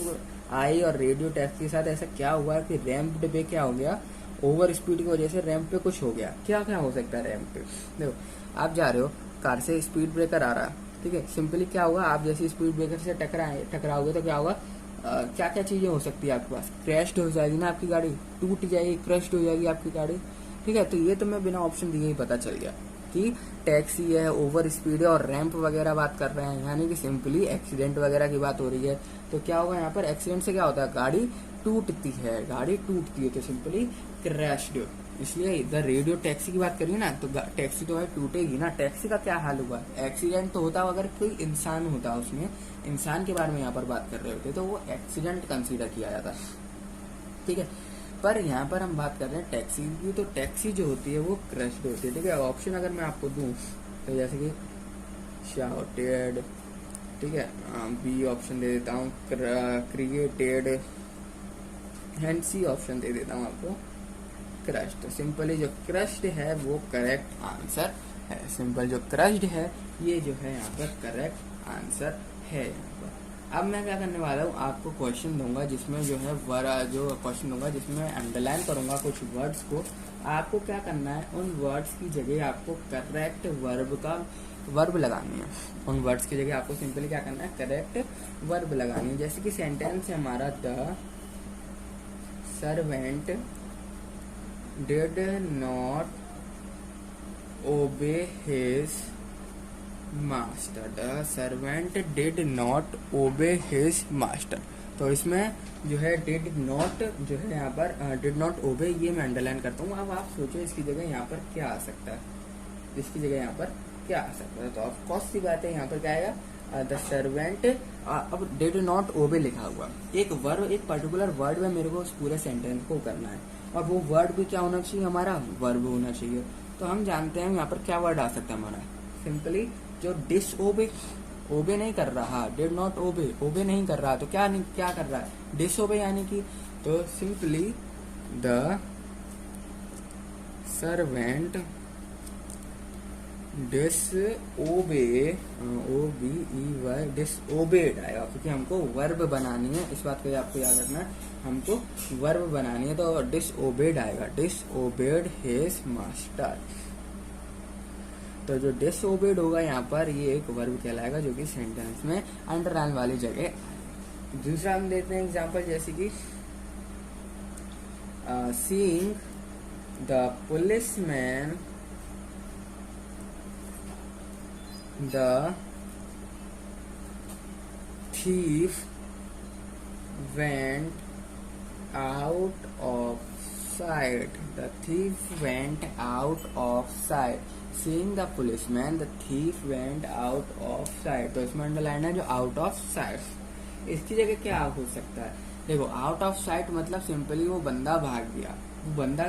S1: आई और radio taxi के साथ ऐसा क्या हुआ कि रैम्प पे क्या हो गया? ओवर स्पीड की वजह से रैम्प पे कुछ हो गया। क्या क्या हो सकता है रैम्प पे? देखो, आप जा रहे हो, कार से स्पीड ब्रेकर आ रहा है, ठीक है, सिंपली क्या होगा, आप जैसे स्पीड ब्रेकर से टकराओगे तो क्या होगा? क्या क्या चीजें हो सकती है आपके पास? क्रैश्ड हो जाएगी ना आपकी गाड़ी, टूट जाएगी, क्रैश्ड हो जाएगी आपकी गाड़ी, ठीक है। तो ये तो मैं बिना ऑप्शन दिए ही पता चल गया कि टैक्सी है, ओवर स्पीड है और रैंप वगैरह बात कर रहे हैं, यानी कि सिंपली एक्सीडेंट वगैरह की बात हो रही है। तो क्या होगा यहाँ पर? एक्सीडेंट से क्या होता है? गाड़ी टूटती है, गाड़ी टूटती है, तो सिंपली क्रैश्ड। इसलिए द रेडियो टैक्सी की बात करिए ना, तो टैक्सी तो है टूटेगी ना। टैक्सी का क्या हाल हुआ? एक्सीडेंट तो होता अगर कोई इंसान होता, उसमें इंसान के बारे में यहाँ पर बात कर रहे होते तो वो एक्सीडेंट कंसीडर किया जाता, ठीक है। पर यहाँ पर हम बात कर रहे हैं टैक्सी की, तो टैक्सी जो होती है वो क्रश्ड होती है, ठीक है। ऑप्शन अगर मैं आपको दूं तो जैसे कि शाउटेड, ठीक है, बी ऑप्शन दे देता हूँ, क्रिएटेड, एंड सी ऑप्शन दे देता हूँ आपको क्रश्ड। सिंपली जो क्रश्ड है वो करेक्ट आंसर है, सिंपल जो क्रश्ड है ये जो है यहाँ पर करेक्ट आंसर है यहाँ पर। अब मैं क्या करने वाला हूँ, आपको क्वेश्चन दूंगा जिसमें जो है जो क्वेश्चन दूंगा जिसमें अंडरलाइन करूंगा कुछ वर्ड्स को। आपको क्या करना है, उन वर्ड्स की जगह आपको करेक्ट वर्ब लगानी है। उन वर्ड्स की जगह आपको सिंपली क्या करना है, करेक्ट वर्ब लगानी है। जैसे कि सेंटेंस है हमारा, the servant did not obey his master. The servant did not obey his master. तो इसमें जो है डिड नॉट जो है यहाँ पर डिड नॉट ओबे, ये मैं अंडरलाइन करता हूँ। अब आप सोचो इसकी जगह यहाँ पर क्या आ सकता है, इसकी जगह यहाँ पर क्या आ सकता है? तो ऑफकोर्स सी बात है, यहाँ पर क्या आएगा? The servant. अब डिड नॉट ओबे लिखा हुआ, एक वर्ड, एक पर्टिकुलर वर्ड में मेरे को उस पूरे सेंटेंस को करना है, और वो वर्ड भी क्या होना चाहिए? हमारा वर्ब होना चाहिए। तो हम जानते हैं यहाँ पर क्या वर्ड आ सकता है हमारा, सिंपली जो डिसओबे, ओबे नहीं कर रहा, डिड नॉट ओबे, ओबे नहीं कर रहा, तो क्या कर रहा है? डिसओबे, यानी कि तो simply the servant disobey, OBEY, डिसओबेड आएगा, क्योंकि हमको वर्ब बनानी है, इस बात को आपको याद रखना है, हमको वर्ब बनानी है, तो डिसओबेड आएगा, डिसओबेड हिज मास्टर। तो जो डिसओबेड होगा यहाँ पर ये एक वर्ब कहलाएगा जो कि सेंटेंस में अंडरलाइन वाली जगह। दूसरा हम देते हैं एग्जांपल, जैसे कि seeing the policeman the thief went out of sight. The thief went out of sight. Seeing the policeman, the thief went out of sight. तो इसमें अंडरलाइन है जो आउट ऑफ साइट। इसकी जगह क्या हो सकता है? देखो, आउट ऑफ साइट मतलब सिंपली वो बंदा भाग गया। वो बंदा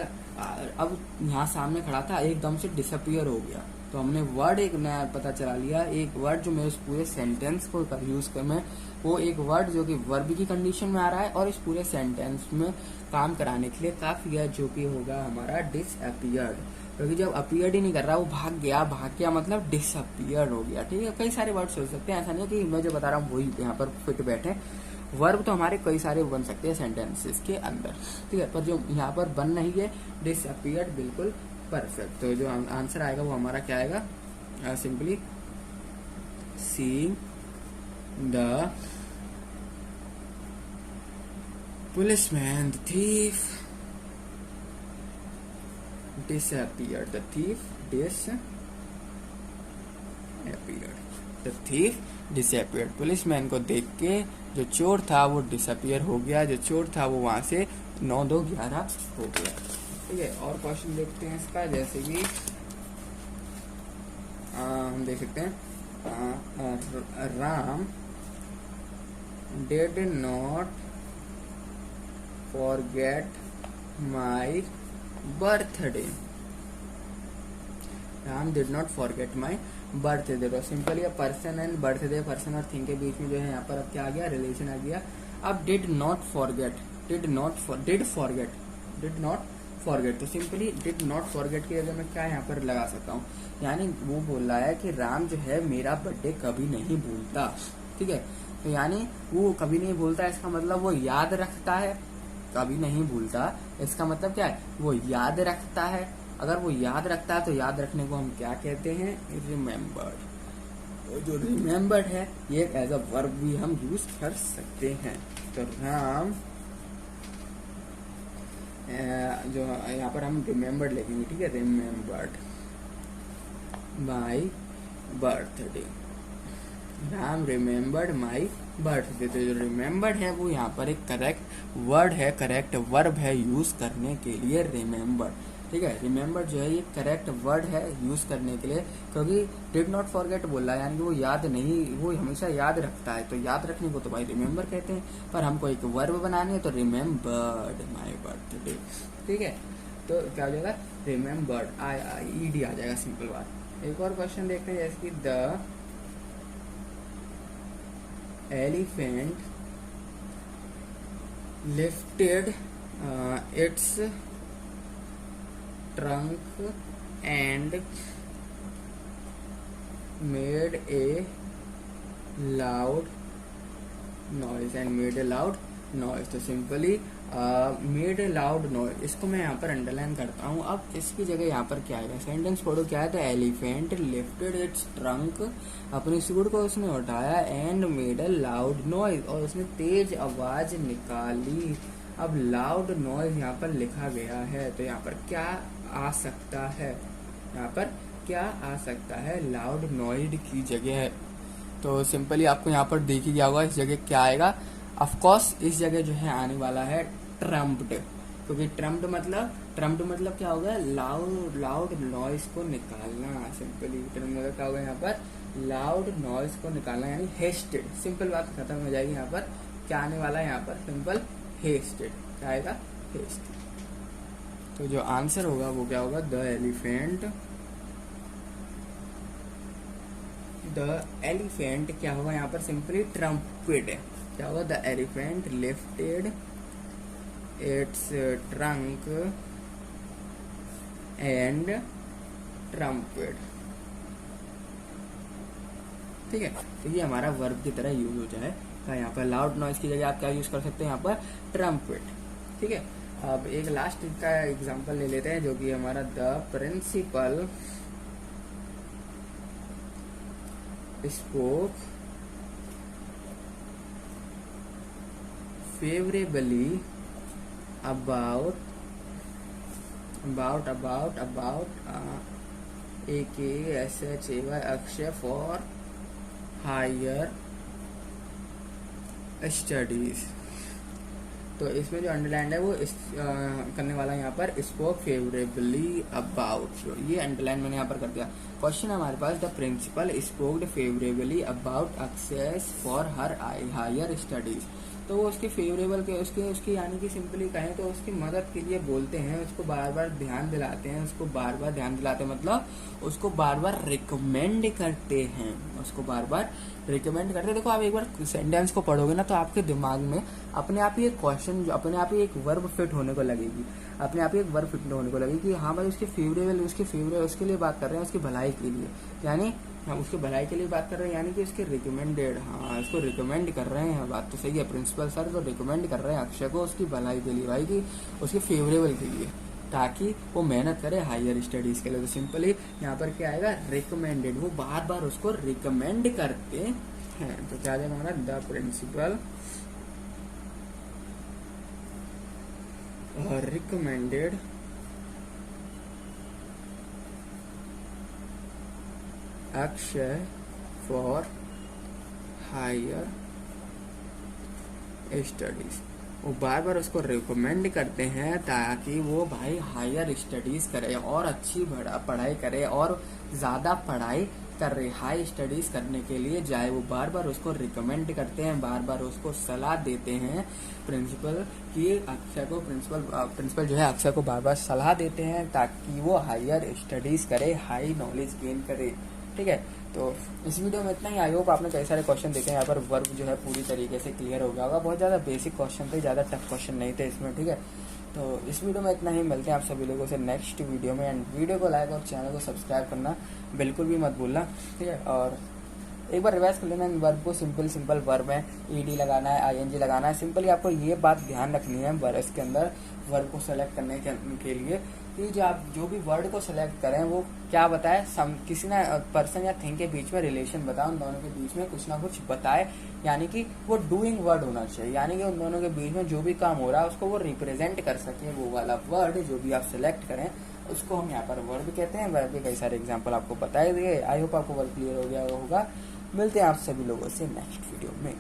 S1: अब यहाँ सामने खड़ा था, एकदम से डिसअपियर हो गया। तो हमने वर्ड एक नया पता चला लिया, एक वर्ड जो मैं उस पूरे सेंटेंस को यूज कर में, वो एक वर्ड जो कि वर्ब की कंडीशन में आ रहा है और इस पूरे सेंटेंस में काम कराने के लिए काफी है, जो कि होगा हमारा डिसअपियर्ड। क्योंकि जब अपीयर्ड ही नहीं कर रहा, वो भाग गया मतलब डिसअपियर्ड हो गया। ठीक है, कई सारे वर्ड्स हो सकते हैं, ऐसा नहीं है कि मैं जो बता रहा हूँ वही यहाँ पर फिट बैठे। वर्ब तो हमारे कई सारे बन सकते हैं सेंटेंसेस के अंदर। ठीक है, पर जो यहाँ पर बन नहीं है डिसअपियर्ड, बिल्कुल परफेक्ट। तो जो आंसर आएगा वो हमारा क्या आएगा? Simply seeing the policeman the thief disappeared. The thief disappeared. Policeman को देख के जो चोर था वो डिसअपियर हो गया, जो चोर था वो वहां से 9-2-11 हो गया। ठीक है, और क्वेश्चन देखते हैं इसका, जैसे कि हम देख सकते हैं Ram did not forget my birthday. Ram did not forget my birthday. तो सिंपली अब पर्सन एंड बर्थडे, पर्सन और थिंग के बीच में जो है यहाँ पर अब क्या आ गया? रिलेशन आ गया। अब did not forget, did not forget, तो सिंपली डिड नॉट फॉरगेट की जगह मैं क्या यहाँ पर लगा सकता हूँ? यानी वो बोल रहा है कि राम जो है मेरा बर्थडे कभी नहीं भूलता। ठीक है, तो यानी वो कभी नहीं भूलता, इसका मतलब वो याद रखता है, कभी नहीं भूलता, इसका मतलब क्या है? वो याद रखता है। अगर वो याद रखता है तो याद रखने को हम क्या कहते हैं? रिमेम्बर्ड। जो रिमेम्बर्ड है ये एज अ वर्ब भी हम यूज कर सकते हैं। तो राम जो यहाँ पर हम रिमेम्बर्ड लिखेंगे। ठीक है, remembered my birthday. Ram remembered my birthday. तो जो रिमेम्बर्ड है वो यहाँ पर एक करेक्ट वर्ड है, करेक्ट वर्ब है यूज करने के लिए, रिमेम्बर्ड। ठीक है, रिमेम्बर्ड जो है ये करेक्ट वर्ड है यूज करने के लिए, क्योंकि डिड नॉट फॉरगेट बोल रहा है, यानी कि वो याद नहीं, वो हमेशा याद रखता है। तो याद रखने को तो भाई रिमेम्बर कहते हैं, पर हमको एक वर्ब बनानी है तो रिमेम्बर्ड माई बर्थडे। ठीक है, तो क्या हो जाएगा? रिमेम्बर्ड, ईडी आ जाएगा, सिंपल बात। एक और क्वेश्चन देखते हैं, जैसे कि the elephant lifted its trunk and made a loud noise. तो simply made a loud noise, इसको मैं यहाँ पर अंडरलाइन करता हूँ। अब इसकी जगह यहाँ पर क्या आएगा? सेंटेंस पढ़ो, क्या है? The elephant lifted its trunk, अपनी सूंड को उसने उठाया, and made a loud noise, और उसने तेज आवाज निकाली। अब लाउड नॉइज यहाँ पर लिखा गया है, तो यहाँ पर क्या आ सकता है? यहाँ पर क्या आ सकता है? लाउड नॉइज की जगह। तो सिंपली आपको यहाँ पर देख ही गया होगा, इस जगह क्या आएगा? ऑफकोर्स इस जगह जो है आने वाला है ट्रम्प्ड, क्योंकि ट्रम्प्ड मतलब क्या होगा? लाउड नॉइज को निकालना। सिंपली ट्रम्प्ड मतलब क्या होगा? यहाँ पर लाउड नॉइज को निकालना, यानी हेस्टेड। सिंपल बात खत्म हो जाएगी। यहाँ पर क्या आने वाला है? यहाँ पर सिंपल हेस्टेड। क्या आएगा? हेस्टेड। तो जो आंसर होगा वो क्या होगा? द एलिफेंट क्या होगा यहाँ पर? Simply trumped. क्या होगा? The elephant lifted its trunk and trumped. ठीक है, तो ये हमारा वर्ब की तरह यूज हो जाएगा। यहाँ पर लाउड नॉइज की जगह आप क्या यूज कर सकते हैं? यहाँ पर ट्रम्पेट। ठीक है, अब एक लास्ट का एग्जांपल ले लेते हैं, जो कि हमारा the principal spoke favorably about AKSHAY Akshay for higher studies. तो इसमें जो अंडरलाइन है वो करने वाला यहाँ पर स्पोक फेवरेबली अबाउट, ये अंडरलाइन मैंने यहाँ पर कर दिया। क्वेश्चन हमारे पास, the principal spoked favourably about access for her higher studies. तो वो उसके फेवरेबल के उसके यानी कि सिंपली कहें तो उसकी मदद के लिए बोलते हैं, उसको बार बार ध्यान दिलाते हैं, उसको बार बार ध्यान दिलाते हैं मतलब उसको बार बार रिकमेंड करते हैं, उसको बार बार रिकमेंड करते हैं। देखो आप एक बार सेंटेंस को पढ़ोगे ना तो आपके दिमाग में अपने आप ही एक क्वेश्चन, जो अपने आप ही एक वर्ब फिट होने को लगेगी, अपने आप ही एक वर्ब फिट होने को लगेगी कि हाँ भाई उसके फेवरेबल, उसके लिए बात कर रहे हैं, उसकी भलाई के लिए, यानी हम उसके भलाई के लिए बात कर रहे हैं, यानी कि उसके रिकमेंडेड, हाँ इसको रिकमेंड कर रहे हैं। बात तो सही है, प्रिंसिपल सर तो रिकमेंड कर रहे हैं अक्षय को उसकी भलाई के लिए, भाई कि उसके फेवरेबल के लिए, ताकि वो मेहनत करे हायर स्टडीज के लिए। तो सिंपली यहाँ पर क्या आएगा, रिकमेंडेड, वो बार बार उसको रिकमेंड करते हैं। तो क्या आएगा हमारा, the principal recommended Akshay for higher studies. वो बार बार उसको रिकमेंड करते हैं ताकि वो भाई हायर स्टडीज करे और अच्छी पढ़ाई करे और ज़्यादा पढ़ाई कर रहे हाई स्टडीज करने के लिए जाए। वो बार बार उसको रिकमेंड करते हैं, बार बार उसको सलाह देते हैं प्रिंसिपल कि अक्षय को, प्रिंसिपल जो है अक्षय को बार बार सलाह देते हैं ताकि वो हायर स्टडीज करे, हाई नॉलेज गेन करे। ठीक है, तो इस वीडियो में इतना ही। आई होप आपने कई सारे क्वेश्चन देखे, यहाँ पर वर्ब जो है पूरी तरीके से क्लियर हो गया होगा। बहुत ज़्यादा बेसिक क्वेश्चन थे, ज़्यादा टफ क्वेश्चन नहीं थे इसमें। ठीक है, तो इस वीडियो में इतना ही, मिलते हैं आप सभी लोगों से नेक्स्ट वीडियो में। एंड वीडियो को लाइक और चैनल को सब्सक्राइब करना बिल्कुल भी मत भूलना। ठीक है, और एक बार रिवाइज कर लेना इन वर्ब को। सिंपल वर्ब में ईडी लगाना है, आईएनजी लगाना है। सिंपली आपको ये बात ध्यान रखनी है वर्ब के अंदर वर्ब को सेलेक्ट करने के लिए कि जो आप जो भी वर्ड को सेलेक्ट करें वो क्या बताए, किसी ना पर्सन या थिंग के बीच में रिलेशन बताए, उन दोनों के बीच में कुछ ना कुछ बताए, यानी कि वो डूइंग वर्ड होना चाहिए, यानी कि उन दोनों के बीच में जो भी काम हो रहा है उसको वो रिप्रेजेंट कर सके। वो वाला वर्ड जो भी आप सिलेक्ट करें उसको हम यहाँ पर वर्ब कहते हैं। वर्ब के कई सारे एग्जाम्पल आपको बताए दिए। आई होप आपको वर्ब क्लियर हो गया होगा। मिलते हैं आप सभी लोगों से नेक्स्ट वीडियो में।